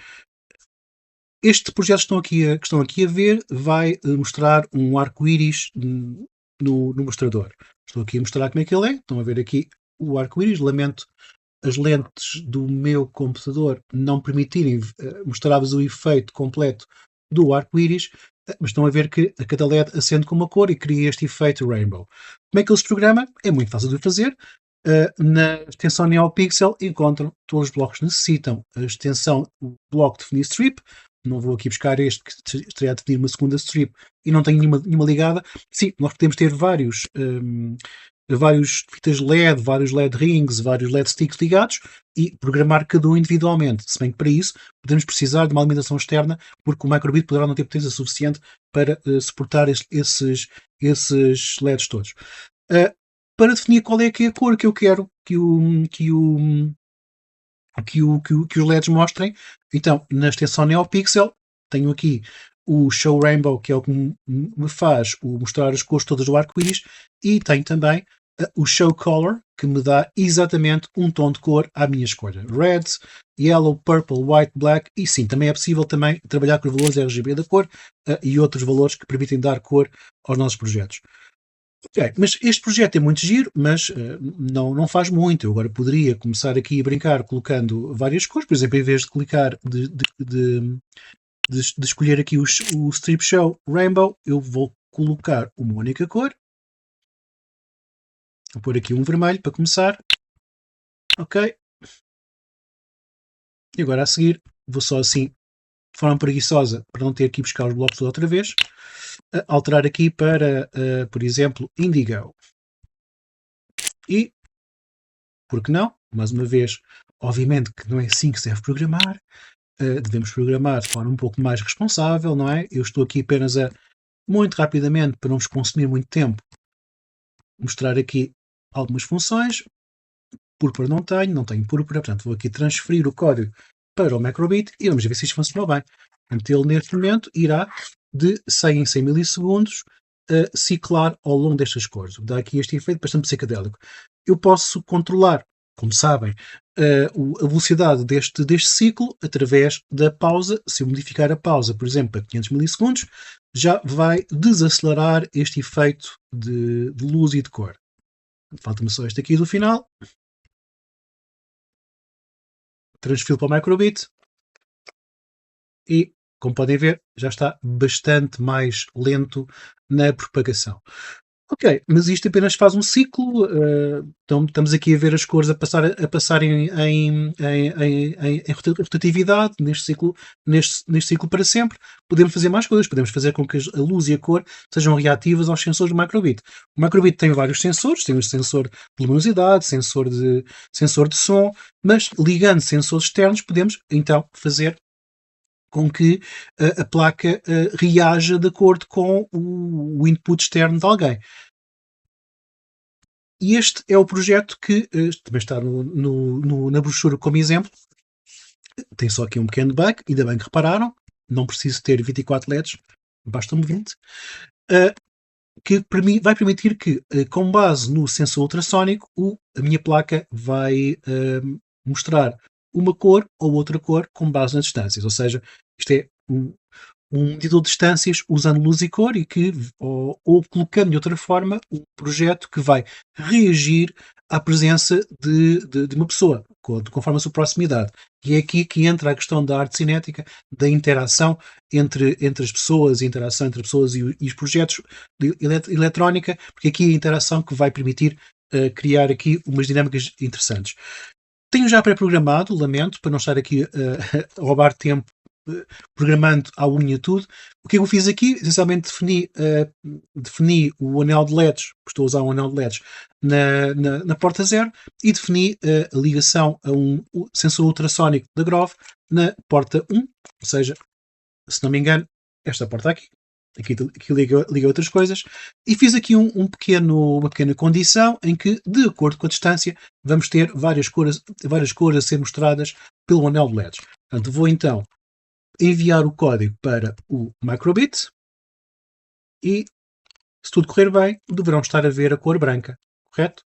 Este projeto que estão aqui a ver vai mostrar um arco-íris no mostrador. Estou aqui a mostrar como é que ele é. Estão a ver aqui o arco-íris. Lamento as lentes do meu computador não permitirem mostrar-vos o efeito completo do arco-íris, mas estão a ver que a cada LED acende com uma cor e cria este efeito rainbow. Como é que ele se programa? É muito fácil de fazer. Na extensão NeoPixel encontram todos os blocos que necessitam. A extensão, o bloco definir strip. Não vou aqui buscar este que estaria a definir uma segunda strip e não tenho nenhuma ligada. Sim, nós podemos ter vários vários fitas LED, vários LED rings, vários LED sticks ligados e programar cada um individualmente. Se bem que para isso podemos precisar de uma alimentação externa, porque o microbit poderá não ter potência suficiente para suportar esses LEDs todos. Para definir qual é que é a cor que eu quero que os LEDs mostrem, então na extensão NeoPixel tenho aqui o Show Rainbow, que é o que me faz mostrar as cores todas do arco-íris, e tenho também o Show Color, que me dá exatamente um tom de cor à minha escolha. Red, Yellow, Purple, White, Black, e sim, também é possível também trabalhar com os valores RGB da cor e outros valores que permitem dar cor aos nossos projetos. Ok, mas este projeto é muito giro, mas não faz muito. Eu agora poderia começar aqui a brincar colocando várias cores, por exemplo, em vez de clicar de escolher aqui o Strip Show Rainbow, eu vou colocar uma única cor. Vou pôr aqui um vermelho para começar. Ok. E agora a seguir vou só assim, de forma preguiçosa, para não ter que ir buscar os blocos outra vez, alterar aqui para, por exemplo, Indigo. E, por que não? Mais uma vez, obviamente que não é assim que se deve programar. Devemos programar de forma um pouco mais responsável, não é? Eu estou aqui apenas muito rapidamente, para não vos consumir muito tempo, mostrar aqui algumas funções. Púrpura não tenho púrpura, portanto vou aqui transferir o código para o Macrobit e vamos ver se isto funcionou bem. Portanto, ele neste momento irá de 100 em 100 milissegundos ciclar ao longo destas cores. Dá aqui este efeito bastante psicadélico. Eu posso controlar, como sabem, a velocidade deste ciclo através da pausa. Se eu modificar a pausa, por exemplo, para 500 milissegundos, já vai desacelerar este efeito de luz e de cor. Falta-me só este aqui do final. Transfiro para o Microbit e, como podem ver, já está bastante mais lento na propagação. Ok, mas isto apenas faz um ciclo, então estamos aqui a ver as cores a passarem em rotatividade neste ciclo para sempre. Podemos fazer mais coisas, podemos fazer com que a luz e a cor sejam reativas aos sensores do Microbit. O Microbit tem vários sensores, tem o sensor de luminosidade, sensor de som, mas ligando sensores externos podemos então fazer com que a placa reaja de acordo com o input externo de alguém. E este é o projeto que também está na brochura como exemplo. Tem só aqui um pequeno bug, ainda bem que repararam, não preciso ter 24 LEDs, basta-me 20, que vai permitir que, com base no sensor ultrassónico, a minha placa vai mostrar uma cor ou outra cor com base nas distâncias. Ou seja, isto é um medidor de distâncias usando luz e cor e ou colocando de outra forma um projeto que vai reagir à presença de uma pessoa, conforme a sua proximidade. E é aqui que entra a questão da arte cinética, da interação entre as pessoas, a interação entre as pessoas e os projetos de eletrónica, porque aqui é a interação que vai permitir criar aqui umas dinâmicas interessantes. Tenho já pré-programado, lamento, para não estar aqui a roubar tempo programando à unha tudo. O que eu fiz aqui? Essencialmente defini o anel de LEDs, estou a usar um anel de LEDs na porta 0 e defini a ligação a um sensor ultrassónico da Grove na porta 1, ou seja, se não me engano, esta porta aqui. Aqui liga outras coisas. E fiz aqui uma pequena condição em que, de acordo com a distância, vamos ter várias cores a ser mostradas pelo anel de LEDs. Portanto, vou então enviar o código para o Microbit e, se tudo correr bem, deverão estar a ver a cor branca, correto?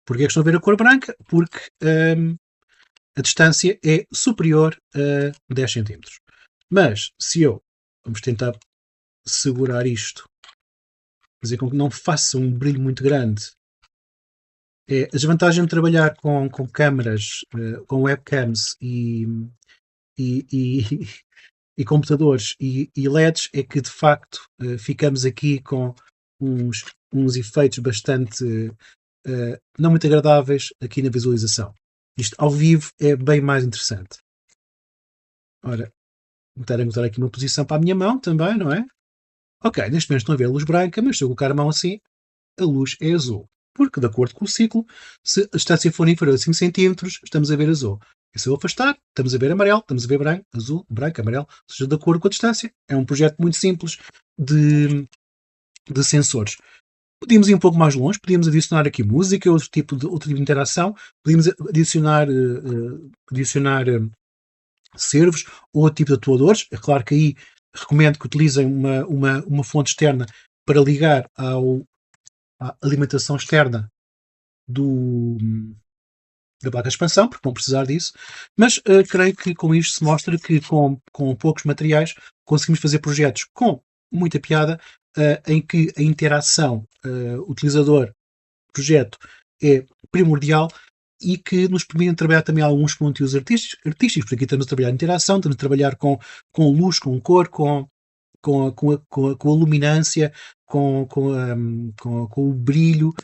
Porquê é que estão a ver a cor branca? Porque a distância é superior a 10 cm. Mas, se vamos tentar segurar isto, fazer com que não faça um brilho muito grande. A desvantagem de trabalhar com câmaras, com webcams e computadores e LEDs é que, de facto, ficamos aqui com uns efeitos bastante não muito agradáveis aqui na visualização. Isto ao vivo é bem mais interessante. Ora, vou tentar encontrar aqui uma posição para a minha mão também, não é? Ok, neste momento estão a ver a luz branca, mas se eu colocar a mão assim, a luz é azul. porque, de acordo com o ciclo, se a distância for inferior a 5 centímetros, estamos a ver azul. E se eu afastar, estamos a ver amarelo, estamos a ver branco, azul, branco, amarelo, ou seja, de acordo com a distância. É um projeto muito simples de sensores. Podíamos ir um pouco mais longe, podíamos adicionar aqui música, outro tipo de interação, podíamos adicionar servos ou outro tipo de atuadores. É claro que aí recomendo que utilizem uma fonte externa para ligar à alimentação externa do, da placa de expansão, porque vão precisar disso, mas creio que com isto se mostra que com poucos materiais conseguimos fazer projetos com muita piada, em que a interação utilizador-projeto é primordial e que nos permitem trabalhar também alguns conteúdos artísticos, porque aqui estamos a trabalhar interação, estamos a trabalhar com luz, com cor, com a luminância, com o brilho,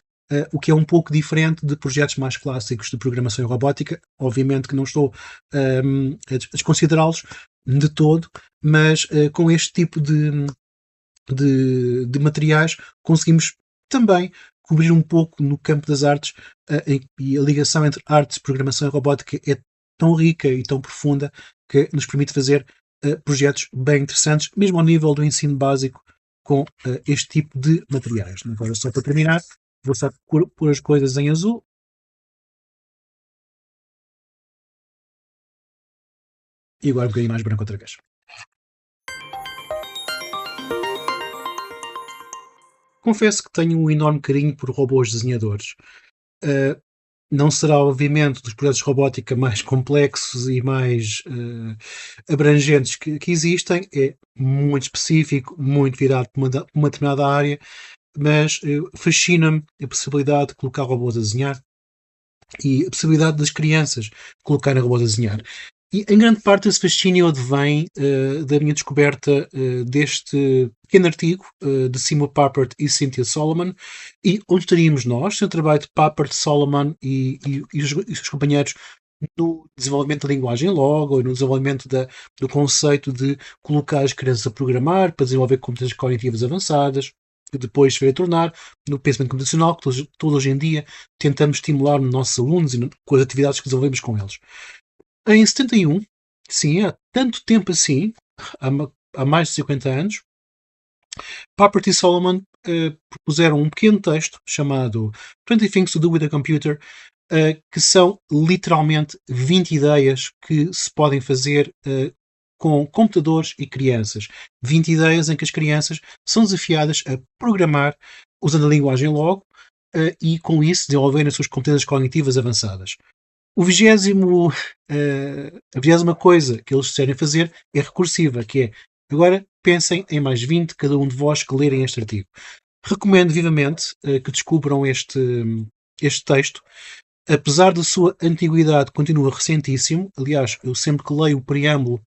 o que é um pouco diferente de projetos mais clássicos de programação e robótica. Obviamente que não estou a desconsiderá-los de todo, mas com este tipo de materiais conseguimos também cobrir um pouco no campo das artes, e a ligação entre artes, programação e robótica é tão rica e tão profunda que nos permite fazer projetos bem interessantes, mesmo ao nível do ensino básico, com este tipo de materiais. Agora, só para terminar, vou só pôr as coisas em azul. E agora um bocadinho mais branco outra vez. Confesso que tenho um enorme carinho por robôs desenhadores. Uh, não será, obviamente, dos projetos de robótica mais complexos e mais abrangentes que existem. É muito específico, muito virado para uma determinada área, mas fascina-me a possibilidade de colocar robôs a desenhar e a possibilidade das crianças colocarem robôs a desenhar. E em grande parte esse fascínio advém da minha descoberta deste pequeno artigo de Seymour Papert e Cynthia Solomon, e onde estaríamos nós, sem o trabalho de Papert, Solomon e os seus companheiros no desenvolvimento da linguagem Logo, no desenvolvimento do conceito de colocar as crianças a programar para desenvolver competências cognitivas avançadas, que depois se veio a tornar no pensamento computacional, que todos hoje em dia tentamos estimular nos nossos alunos e com as atividades que desenvolvemos com eles. Em 71, sim, há tanto tempo assim, há mais de 50 anos, Papert e Solomon propuseram um pequeno texto chamado 20 Things to Do with a Computer, que são literalmente 20 ideias que se podem fazer com computadores e crianças. 20 ideias em que as crianças são desafiadas a programar usando a linguagem Logo e com isso desenvolverem as suas competências cognitivas avançadas. A 20ª coisa que eles quiserem fazer é recursiva, que é agora pensem em mais 20 cada um de vós que lerem este artigo. Recomendo vivamente que descubram este texto. Apesar da sua antiguidade, continua recentíssimo. Aliás, eu sempre que leio o preâmbulo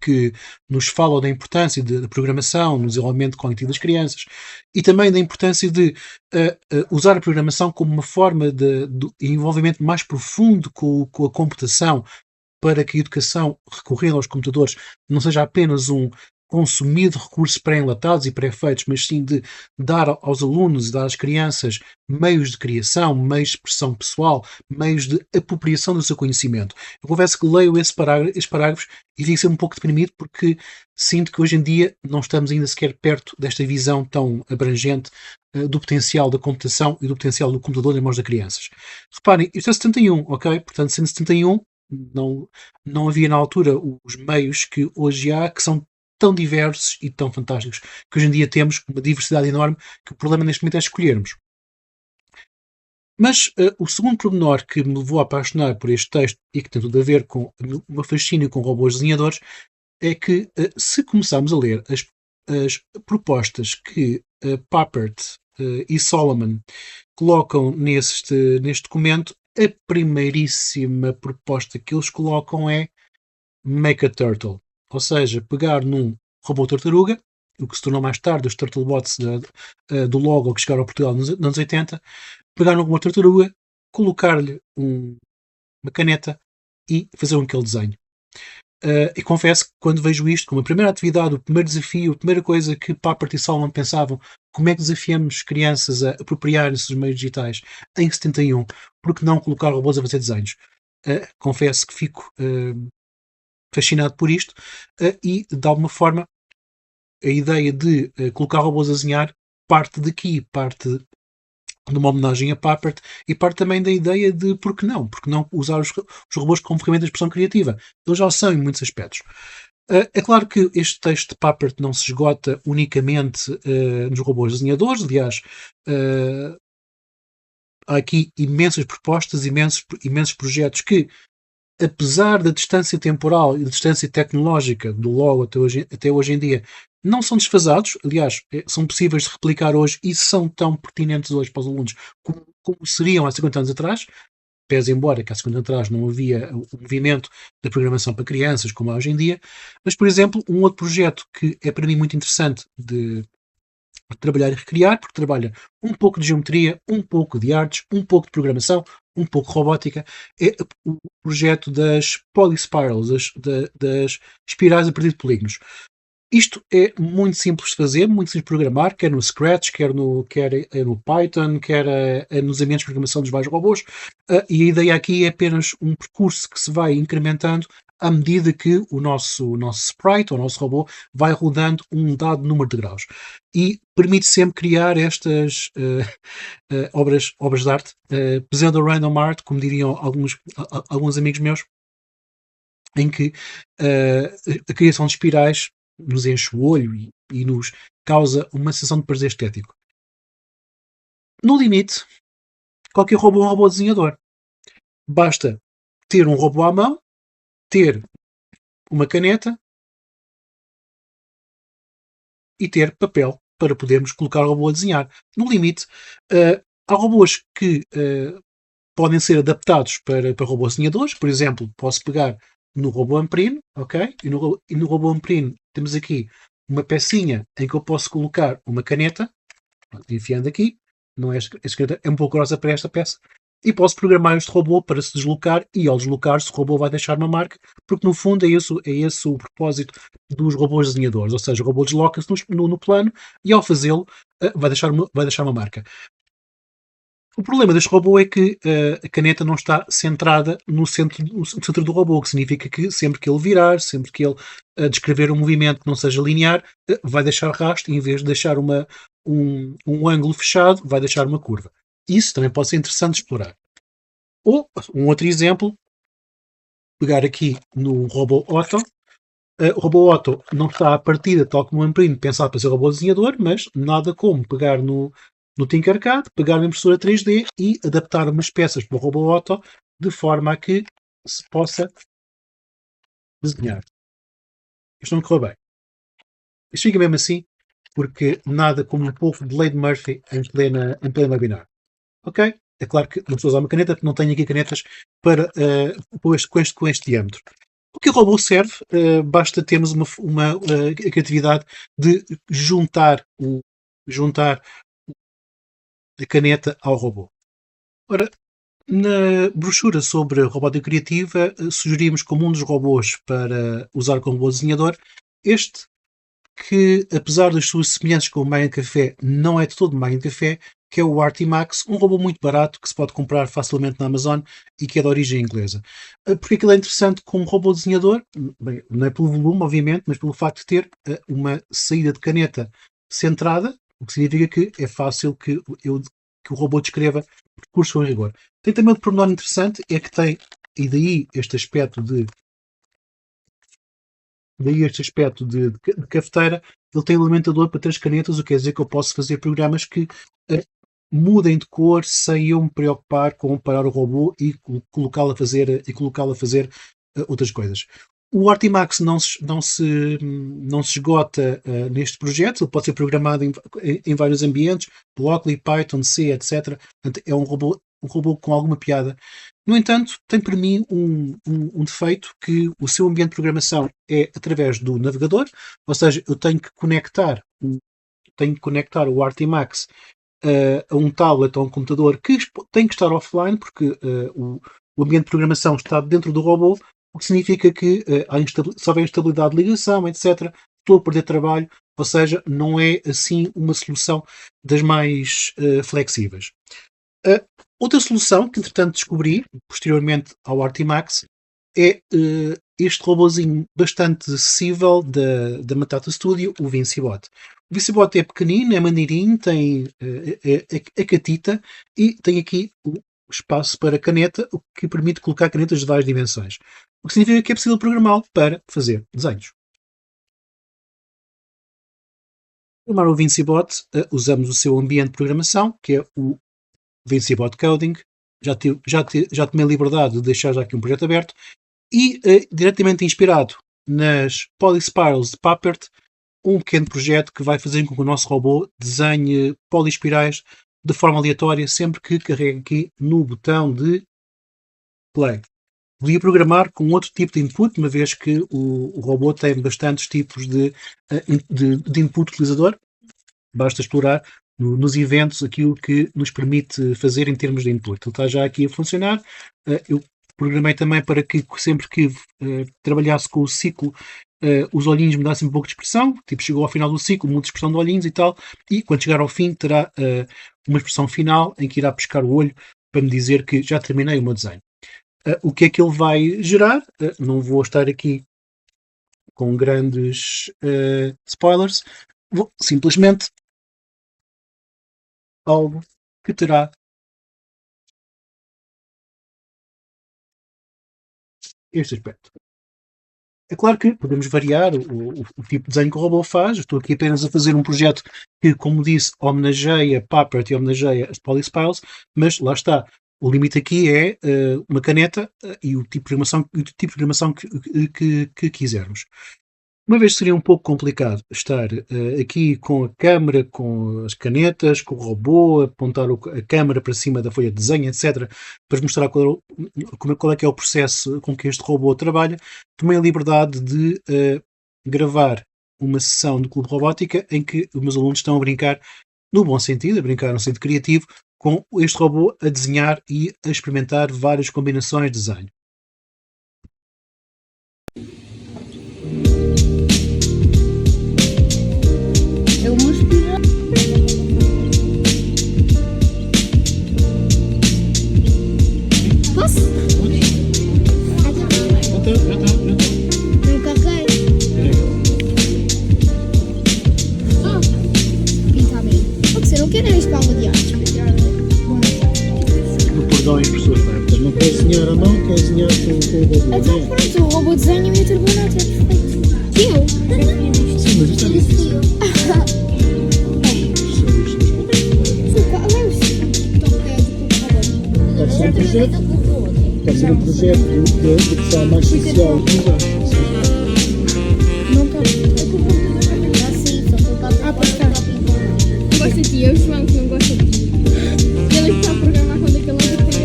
que nos fala da importância da programação no desenvolvimento cognitivo das crianças e também da importância de usar a programação como uma forma de envolvimento mais profundo com a computação, para que a educação recorrendo aos computadores não seja apenas um consumir de recursos pré-enlatados e pré-feitos, mas sim de dar aos alunos e dar às crianças meios de criação, meios de expressão pessoal, meios de apropriação do seu conhecimento. Eu confesso que leio esses parágrafos e fico sempre um pouco deprimido porque sinto que hoje em dia não estamos ainda sequer perto desta visão tão abrangente do potencial da computação e do potencial do computador nas mãos das crianças. Reparem, isto é 71, ok? Portanto, sendo 71, não havia na altura os meios que hoje há, que são tão diversos e tão fantásticos, que hoje em dia temos uma diversidade enorme, que o problema neste momento é escolhermos. Mas o segundo pormenor que me levou a apaixonar por este texto e que tem tudo a ver com o meu fascínio com robôs desenhadores é que se começarmos a ler as propostas que Papert e Solomon colocam neste documento, a primeiríssima proposta que eles colocam é Make a Turtle. Ou seja, pegar num robô tartaruga, o que se tornou mais tarde os Turtlebots do Logo que chegaram a Portugal nos anos 80, pegar num robô tartaruga, colocar-lhe uma caneta e fazer aquele desenho. E confesso que quando vejo isto como a primeira atividade, o primeiro desafio, a primeira coisa que Papert e Solomon pensavam como é que desafiamos crianças a apropriarem-se dos meios digitais em 71? Por que não colocar robôs a fazer desenhos? Confesso que fico fascinado por isto e, de alguma forma, a ideia de colocar robôs a desenhar parte daqui, parte de uma homenagem a Papert e parte também da ideia de por que não? Porque não usar os robôs como ferramentas de expressão criativa? Eles já são em muitos aspectos. É claro que este texto de Papert não se esgota unicamente nos robôs desenhadores, aliás, há aqui imensas propostas, imensos projetos que, apesar da distância temporal e da distância tecnológica do logo até hoje em dia, não são desfasados, aliás, são possíveis de replicar hoje e são tão pertinentes hoje para os alunos como seriam há 50 anos atrás, pese embora que há 50 anos atrás não havia o movimento da programação para crianças como há hoje em dia, mas, por exemplo, um outro projeto que é para mim muito interessante de trabalhar e recriar, porque trabalha um pouco de geometria, um pouco de artes, um pouco de programação, um pouco de robótica, é o projeto das polyspirals, das espirais a partir de polígonos. Isto é muito simples de fazer, muito simples de programar, quer no Scratch, quer no Python, quer nos ambientes de programação dos vários robôs. E a ideia aqui é apenas um percurso que se vai incrementando à medida que o nosso sprite, o nosso robô, vai rodando um dado número de graus. E permite sempre criar estas obras de arte, pseudo-random art, como diriam alguns amigos meus, em que a criação de espirais nos enche o olho e nos causa uma sensação de prazer estético. No limite, qualquer robô é um robô desenhador. Basta ter um robô à mão, ter uma caneta e ter papel para podermos colocar o robô a desenhar. No limite, há robôs que podem ser adaptados para robôs desenhadores. Por exemplo, posso pegar no robô Amprino, ok? E no robô Amprino temos aqui uma pecinha em que eu posso colocar uma caneta, enfiando aqui, não é, esta caneta é um pouco grossa para esta peça, e posso programar este robô para se deslocar, e ao deslocar-se o robô vai deixar uma marca, porque no fundo é esse o propósito dos robôs desenhadores, ou seja, o robô desloca-se no plano e ao fazê-lo vai deixar uma marca. O problema deste robô é que a caneta não está centrada no centro do robô, o que significa que sempre que ele virar, sempre que ele descrever um movimento que não seja linear, vai deixar rastro, e em vez de deixar um ângulo fechado, vai deixar uma curva. Isso também pode ser interessante de explorar. Ou, um outro exemplo, pegar aqui no robô Otto. O robô Otto não está à partida, tal como o Amprino, pensado para ser robô desenhador, mas nada como pegar no Tinkercad, pegar uma impressora 3D e adaptar umas peças para o robô Otto de forma a que se possa desenhar. Isto não correu bem. Isto fica mesmo assim, porque nada como um pouco de Lady Murphy em plena webinar. Ok? É claro que não estou a usar uma caneta, porque não tenho aqui canetas para, com este diâmetro. O que o robô serve, basta termos uma criatividade de juntar a caneta ao robô. Ora, na brochura sobre robótica criativa, sugerimos como um dos robôs para usar como robô desenhador este, que apesar das suas semelhanças com o Máquina de Café, não é de todo Máquina de Café, que é o Artimax, um robô muito barato que se pode comprar facilmente na Amazon e que é de origem inglesa. Porque aquilo é interessante como robô desenhador, bem, não é pelo volume, obviamente, mas pelo facto de ter uma saída de caneta centrada, o que significa que é fácil que o robô descreva percurso com rigor. Tem também outro pormenor interessante, é que tem, e daí este aspecto de cafeteira, ele tem um alimentador para 3 canetas, o que quer dizer que eu posso fazer programas que mudem de cor sem eu me preocupar com parar o robô e colocá-lo a fazer outras coisas. O Artimax não se esgota neste projeto, ele pode ser programado em vários ambientes, Blockly, Python, C, etc. Portanto, é um robô com alguma piada. No entanto, tem para mim um defeito, que o seu ambiente de programação é através do navegador, ou seja, eu tenho que conectar o Artimax a um tablet ou um computador que tem que estar offline, porque o ambiente de programação está dentro do robô, o que significa que se houver instabilidade de ligação, etc., estou a perder trabalho, ou seja, não é assim uma solução das mais flexíveis. Outra solução que, entretanto, descobri, posteriormente ao Artimax, é este robozinho bastante acessível da Matata Studio, o VinciBot. O VinciBot é pequenino, é maneirinho, tem a catita e tem aqui o espaço para caneta, o que permite colocar canetas de várias dimensões. O que significa que é possível programá-lo para fazer desenhos. Para programar o VinciBot, usamos o seu ambiente de programação, que é o VinciBot Coding. Já tomei a liberdade de deixar já aqui um projeto aberto e diretamente inspirado nas Polyspirals de Papert, um pequeno projeto que vai fazer com que o nosso robô desenhe polispirais de forma aleatória sempre que carregue aqui no botão de play. Podia programar com outro tipo de input, uma vez que o robô tem bastantes tipos de input utilizador. Basta explorar nos eventos aquilo que nos permite fazer em termos de input. Ele está já aqui a funcionar. Eu programei também para que sempre que trabalhasse com o ciclo, os olhinhos mudassem um pouco de expressão. Tipo, chegou ao final do ciclo, muda de expressão de olhinhos e tal. E quando chegar ao fim, terá uma expressão final em que irá pescar o olho para me dizer que já terminei o meu desenho. O que é que ele vai gerar? Não vou estar aqui com grandes spoilers. Vou simplesmente algo que terá este aspecto. É claro que podemos variar o tipo de desenho que o robô faz. Estou aqui apenas a fazer um projeto que, como disse, homenageia Papert e homenageia as Polyspiles, mas lá está. O limite aqui é uma caneta e o tipo de programação que quisermos. Uma vez seria um pouco complicado estar aqui com a câmera, com as canetas, com o robô, apontar a câmera para cima da folha de desenho, etc., para vos mostrar qual é que é o processo com que este robô trabalha, tomei a liberdade de gravar uma sessão do Clube Robótica em que os meus alunos estão a brincar, no bom sentido, a brincar no sentido criativo, com este robô a desenhar e a experimentar várias combinações de desenho. É uma espiral. Posso? Não carreguei. Pinta a mim. Pode ser, não quero a espalda de arte. No cordão impressor, portanto, não quer desenhar à mão, quer desenhar com o robô. Então pronto, o robô desenha e a turboneta. Perfeito. Que eu? Sim, mas isto é difícil. Pode ser um projeto. Pode ser um projeto de pessoal mais social. Não estou. É que o computador também está assim, só falta. Pois está. Não gosta de ti, é o João que não gosta de ti. Ele está a programar quando aquele outro tem.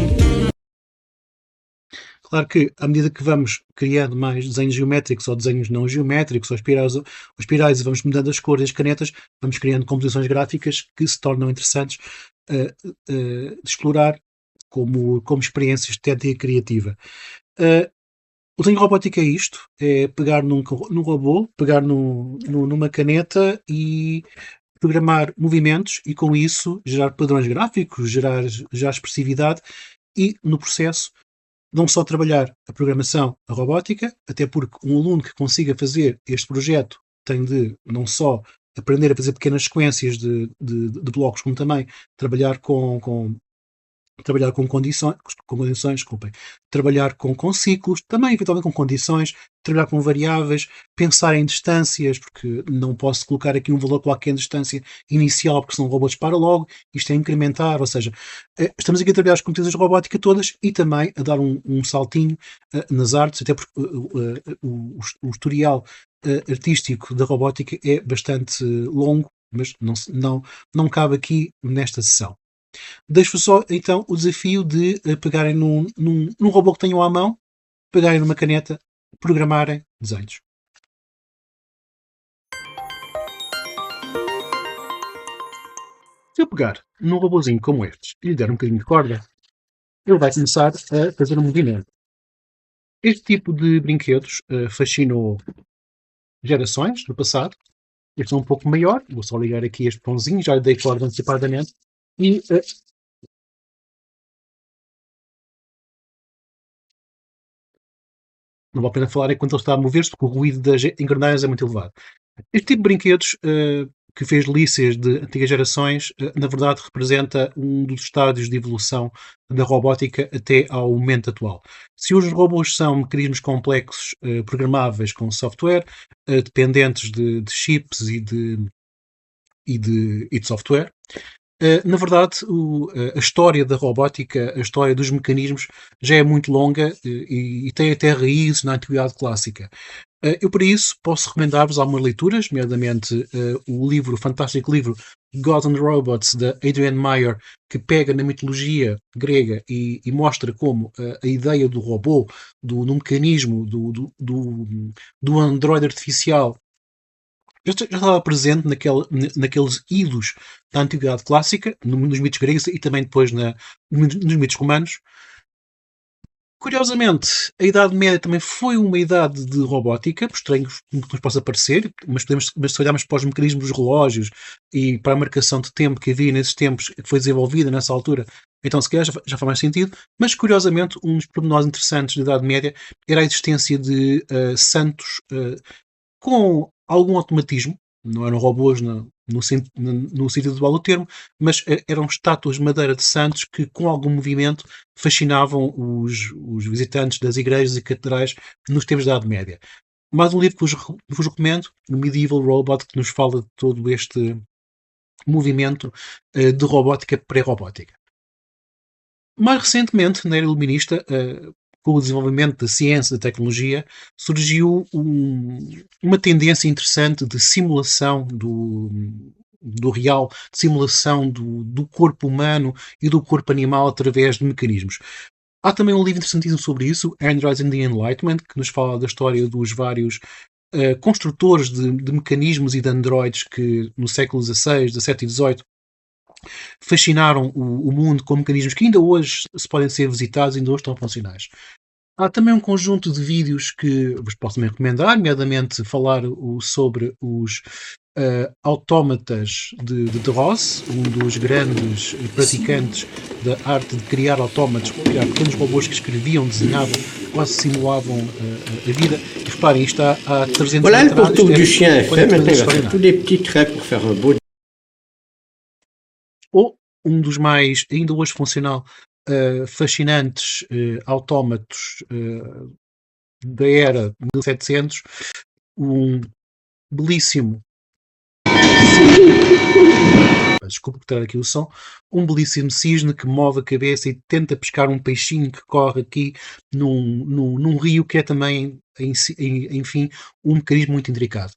Claro que, à medida que vamos criando mais desenhos geométricos ou desenhos não geométricos ou espirais e vamos mudando as cores das canetas, vamos criando composições gráficas que se tornam interessantes de explorar como experiência estética criativa. O desenho robótico é isto, é pegar num robô, pegar numa caneta e programar movimentos e com isso gerar padrões gráficos, gerar expressividade e no processo não só trabalhar a programação, a robótica, até porque um aluno que consiga fazer este projeto tem de não só aprender a fazer pequenas sequências de blocos, como também trabalhar com condições, desculpem, trabalhar com ciclos, também eventualmente com condições, trabalhar com variáveis, pensar em distâncias, porque não posso colocar aqui um valor qualquer em distância inicial, porque senão o robô dispara logo, isto é incrementar, ou seja, estamos aqui a trabalhar as competências de robótica todas e também a dar um saltinho nas artes, até porque o historial artístico da robótica é bastante longo, mas não cabe aqui nesta sessão. Deixo-vos só então o desafio de pegarem num robô que tenham à mão, pegarem numa caneta, programarem desenhos. Se eu pegar num robôzinho como estes e lhe der um bocadinho de corda, ele vai começar a fazer um movimento. Este tipo de brinquedos fascinou gerações do passado. Este é um pouco maior. Vou só ligar aqui este pãozinho, já lhe dei corda antecipadamente. E não vale a pena falar enquanto ele está a mover-se, porque o ruído das engrenagens é muito elevado. Este tipo de brinquedos que fez delícias de antigas gerações, na verdade representa um dos estádios de evolução da robótica até ao momento atual. Se os robôs são mecanismos complexos, programáveis com software, dependentes de chips e de software, na verdade, a história da robótica, a história dos mecanismos, já é muito longa e tem até raízes na antiguidade clássica. Eu, para isso, posso recomendar-vos algumas leituras, nomeadamente o fantástico livro Gods and Robots, de Adrian Meyer, que pega na mitologia grega e mostra como a ideia do robô, do mecanismo, do androide artificial, já estava presente naqueles idos da antiguidade clássica, nos mitos gregos e também depois nos mitos romanos. Curiosamente, a Idade Média também foi uma idade de robótica, por estranho que nos possa parecer, mas se olharmos para os mecanismos dos relógios e para a marcação de tempo que havia nesses tempos, que foi desenvolvida nessa altura, então se calhar já faz mais sentido. Mas curiosamente, um dos pormenores interessantes da Idade Média era a existência de santos com algum automatismo. Não eram robôs no sentido atual do termo, mas eram estátuas de madeira de santos que, com algum movimento, fascinavam os visitantes das igrejas e catedrais nos tempos da Idade Média. Mais um livro que vos recomendo, o Medieval Robot, que nos fala de todo este movimento de robótica pré-robótica. Mais recentemente, na era iluminista, com o desenvolvimento da ciência e da tecnologia, surgiu uma tendência interessante de simulação do real, de simulação do corpo humano e do corpo animal através de mecanismos. Há também um livro interessantíssimo sobre isso, Androids in the Enlightenment, que nos fala da história dos vários construtores de mecanismos e de androides que no século XVI, XVII e XVIII fascinaram o mundo com mecanismos que ainda hoje se podem ser visitados e ainda hoje estão funcionais. Há também um conjunto de vídeos que vos posso também recomendar, nomeadamente falar sobre os autómatas de Ross, um dos grandes praticantes da arte de criar autómatas, criar pequenos robôs que escreviam, desenhavam, quase simulavam a vida. E reparem, isto há 300 anos. Voilà le pourtour du chien est fait. Maintenant, il va faire tous des petits traits pour faire un beau. Ou um dos mais, ainda hoje funcional, fascinantes autómatos da era 1700, um belíssimo. Desculpa por tirar aqui o som. Um belíssimo cisne que move a cabeça e tenta pescar um peixinho que corre aqui num rio, que é também, enfim, um mecanismo muito intricado.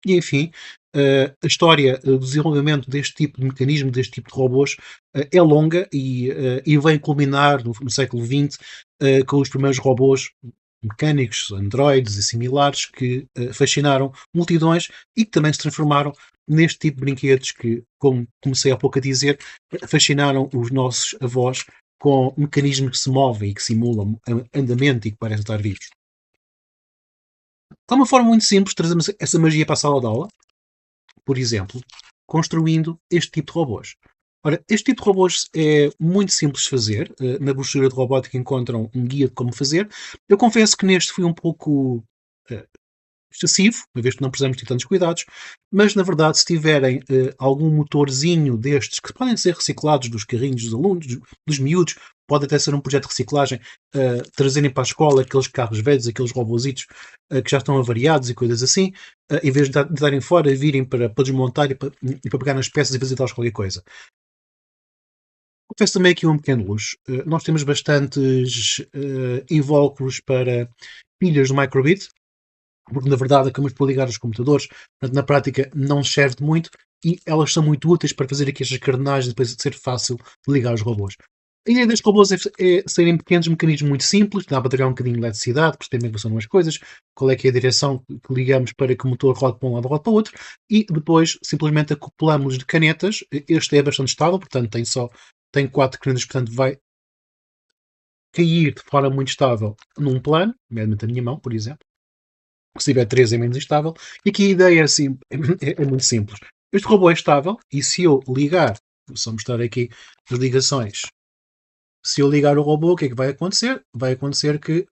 E, enfim, a história do desenvolvimento deste tipo de mecanismo, deste tipo de robôs, é longa e vem culminar no século XX com os primeiros robôs mecânicos, androides e similares que fascinaram multidões e que também se transformaram neste tipo de brinquedos que, como comecei há pouco a dizer, fascinaram os nossos avós com mecanismos que se movem e que simulam andamento e que parecem estar vivos. Há uma forma muito simples de trazermos essa magia para a sala de aula, por exemplo, construindo este tipo de robôs. Ora, este tipo de robôs é muito simples de fazer. Na brochura de robótica encontram um guia de como fazer. Eu confesso que neste fui um pouco excessivo, uma vez que não precisamos ter tantos cuidados, mas na verdade, se tiverem algum motorzinho destes que podem ser reciclados dos carrinhos dos alunos, dos miúdos, pode até ser um projeto de reciclagem, trazerem para a escola aqueles carros velhos, aqueles robôzitos que já estão avariados e coisas assim, em vez de darem fora, virem para desmontar e para pegar nas peças e fazer tal qualquer coisa. Confesso também aqui um pequeno luxo. Nós temos bastantes invólucros para pilhas do microbit, porque na verdade acabamos por ligar os computadores, portanto, na prática não serve de muito e elas são muito úteis para fazer aqui estas carenagens e depois de ser fácil de ligar os robôs. A ideia destes robôs é serem pequenos mecanismos muito simples, dá para tirar um bocadinho de eletricidade, perceber como é que funcionam as coisas, qual é que é a direção que ligamos para que o motor rode para um lado ou rode para o outro, e depois simplesmente acoplamos de canetas. Este é bastante estável, portanto tem 4 canetas, portanto vai cair de forma muito estável num plano, nomeadamente a minha mão, por exemplo. Se tiver 3 é menos estável. E aqui a ideia é, assim, é muito simples. Este robô é estável e se eu ligar, vou só mostrar aqui as ligações. Se eu ligar o robô, o que é que vai acontecer? Vai acontecer que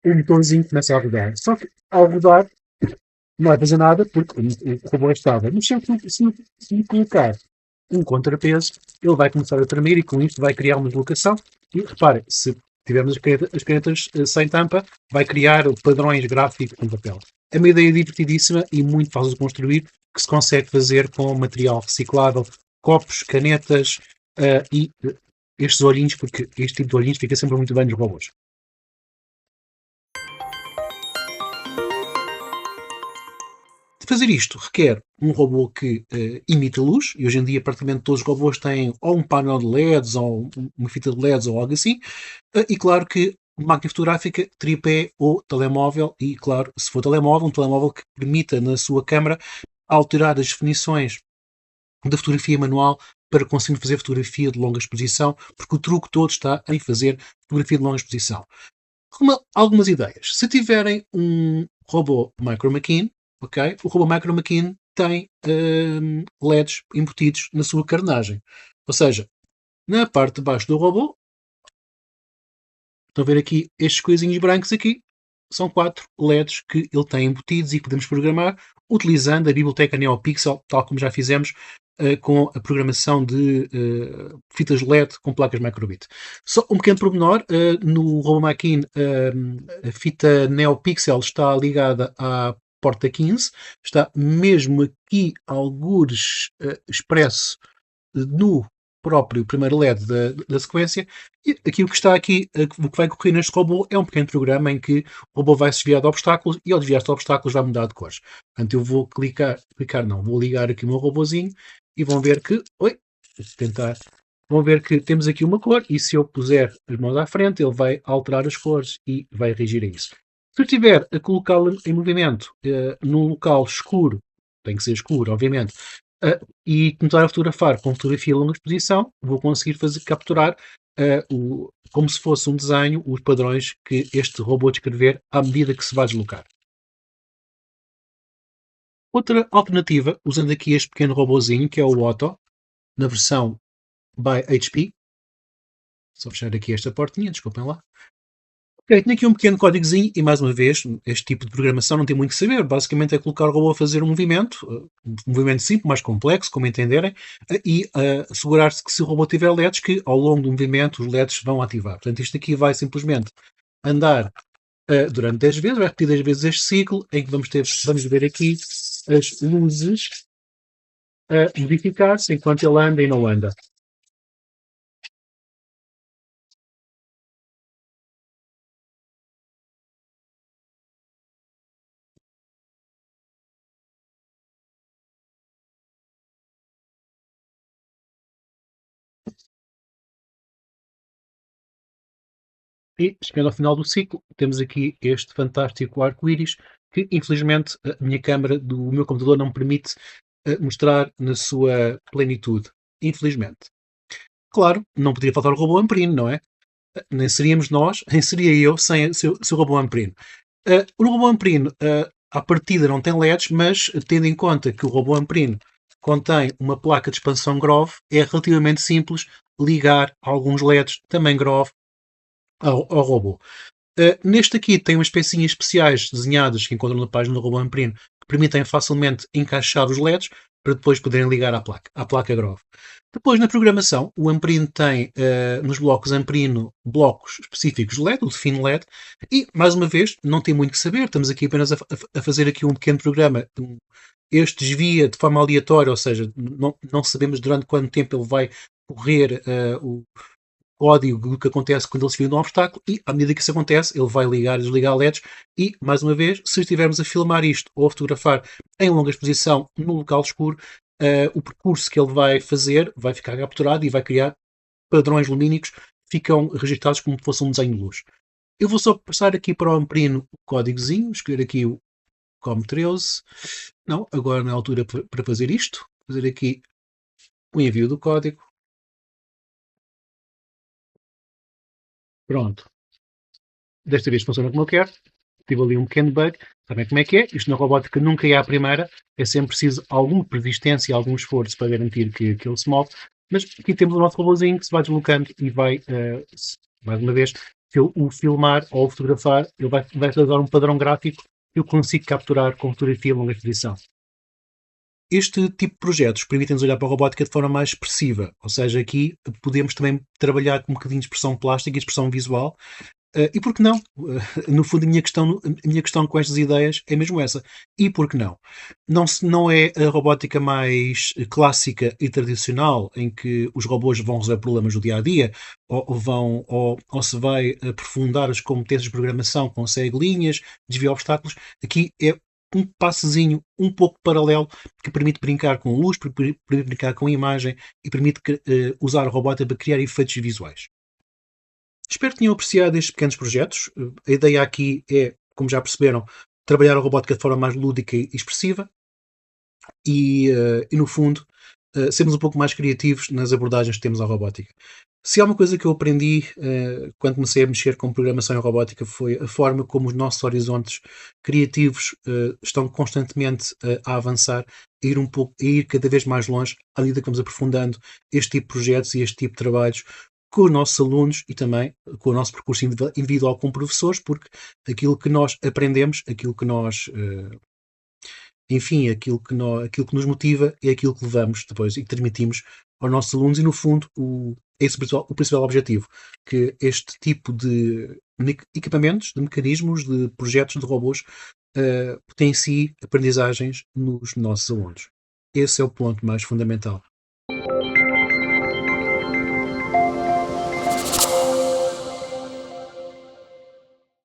o motorzinho começa a rodar. Só que ao rodar não vai fazer nada porque o robô é estável. Mas se eu colocar um contrapeso, ele vai começar a tremer e com isto vai criar uma deslocação. E repare, se tivermos as canetas sem tampa, vai criar padrões gráficos em papel. É uma ideia divertidíssima e muito fácil de construir, que se consegue fazer com material reciclável, copos, canetas e estes olhinhos, porque este tipo de olhinhos fica sempre muito bem nos robôs. Fazer isto requer um robô que imita luz, e hoje em dia praticamente todos os robôs têm ou um painel de LEDs, ou uma fita de LEDs, ou algo assim, e claro que máquina fotográfica, tripé ou telemóvel, e claro, se for telemóvel, um telemóvel que permita na sua câmara alterar as definições da fotografia manual para conseguir fazer fotografia de longa exposição, porque o truque todo está em fazer fotografia de longa exposição. Algumas ideias. Se tiverem um robô Micro Machine, ok? O robô Micro Machine tem LEDs embutidos na sua carenagem. Ou seja, na parte de baixo do robô, estão a ver aqui estes coisinhos brancos aqui, são 4 LEDs que ele tem embutidos e que podemos programar utilizando a biblioteca NeoPixel, tal como já fizemos com a programação de fitas LED com placas microbit. Só um pequeno pormenor, no RoboMachine a fita NeoPixel está ligada à porta 15, está mesmo aqui algures expresso no próprio primeiro LED da sequência, e aqui o que está aqui, o que vai correr neste robô é um pequeno programa em que o robô vai se desviar de obstáculos e ao desviar-se de obstáculos vai mudar de cores. Portanto, eu vou vou ligar aqui o meu robôzinho e vão ver que, tentar, vão ver que temos aqui uma cor e se eu puser as mãos à frente ele vai alterar as cores e vai reagir a isso. Se eu estiver a colocá-lo em movimento num local escuro, tem que ser escuro, obviamente, e começar a fotografar com fotografia a longa exposição, vou conseguir capturar como se fosse um desenho, os padrões que este robô descrever à medida que se vai deslocar. Outra alternativa, usando aqui este pequeno robozinho, que é o Otto, na versão by HP. Só fechar aqui esta portinha, desculpem lá. Ok, tenho aqui um pequeno códigozinho e, mais uma vez, este tipo de programação não tem muito que saber. Basicamente é colocar o robô a fazer um movimento simples, mais complexo, como entenderem, e assegurar-se que se o robô tiver LEDs, que ao longo do movimento os LEDs vão ativar. Portanto, isto aqui vai simplesmente andar durante 10 vezes, vai repetir 10 vezes este ciclo, em que vamos ver aqui as luzes a modificar-se enquanto ele anda e não anda. E, chegando ao final do ciclo, temos aqui este fantástico arco-íris que, infelizmente, a minha câmara do meu computador não me permite mostrar na sua plenitude. Infelizmente. Claro, não poderia faltar o robô Amperino, não é? Nem seríamos nós, nem seria eu sem o robô Amperino. O robô Amperino, à partida, não tem LEDs, mas tendo em conta que o robô Amperino contém uma placa de expansão Grove, é relativamente simples ligar alguns LEDs também Grove ao robô. Neste aqui tem umas pecinhas especiais desenhadas que encontram na página do robô Amperino que permitem facilmente encaixar os LEDs para depois poderem ligar à placa Grove. Depois, na programação, o Amperino tem nos blocos Amperino blocos específicos de LED, o Define LED, e, mais uma vez, não tem muito que saber, estamos aqui apenas a fazer aqui um pequeno programa. Este desvia de forma aleatória, ou seja, não sabemos durante quanto tempo ele vai correr o código do que acontece quando ele se vira de um obstáculo e, à medida que isso acontece, ele vai ligar e desligar LEDs e, mais uma vez, se estivermos a filmar isto ou a fotografar em longa exposição no local escuro, o percurso que ele vai fazer vai ficar capturado e vai criar padrões lumínicos que ficam registrados como se fosse um desenho de luz. Eu vou só passar aqui para o Amperino o códigozinho, escolher aqui o COM13. Não, agora na altura para fazer isto, fazer aqui o envio do código. Pronto. desta vez funciona como eu quero. Tive ali um pequeno bug, sabem como é que é? Isto na robótica nunca é à primeira, é sempre preciso alguma persistência e algum esforço para garantir que ele se move, mas aqui temos o nosso robôzinho que se vai deslocando e vai, mais uma vez, se eu o filmar ou o fotografar, ele vai realizar um padrão gráfico que eu consigo capturar com fotografia longa exposição. Este tipo de projetos permitem-nos olhar para a robótica de forma mais expressiva, ou seja, aqui podemos também trabalhar com um bocadinho de expressão plástica e expressão visual. E por que não? No fundo, a minha questão com estas ideias é mesmo essa. E por que não? Não é a robótica mais clássica e tradicional, em que os robôs vão resolver problemas do dia a dia, ou se vai aprofundar as competências de programação, consegue linhas, desvia obstáculos. Aqui é um passezinho um pouco paralelo que permite brincar com luz, permite brincar com imagem e permite usar a robótica para criar efeitos visuais. Espero que tenham apreciado estes pequenos projetos. A ideia aqui é, como já perceberam, trabalhar a robótica de forma mais lúdica e expressiva e no fundo, sermos um pouco mais criativos nas abordagens que temos à robótica. Se há uma coisa que eu aprendi quando comecei a mexer com programação em robótica foi a forma como os nossos horizontes criativos estão constantemente a avançar, a ir cada vez mais longe à medida que vamos aprofundando este tipo de projetos e este tipo de trabalhos com os nossos alunos e também com o nosso percurso individual como professores, porque aquilo que nós aprendemos, aquilo que nós, enfim, aquilo que nos motiva é aquilo que levamos depois e transmitimos aos nossos alunos e, no fundo, esse é o principal objetivo, que este tipo de equipamentos, de mecanismos, de projetos de robôs potencie aprendizagens nos nossos alunos. Esse é o ponto mais fundamental.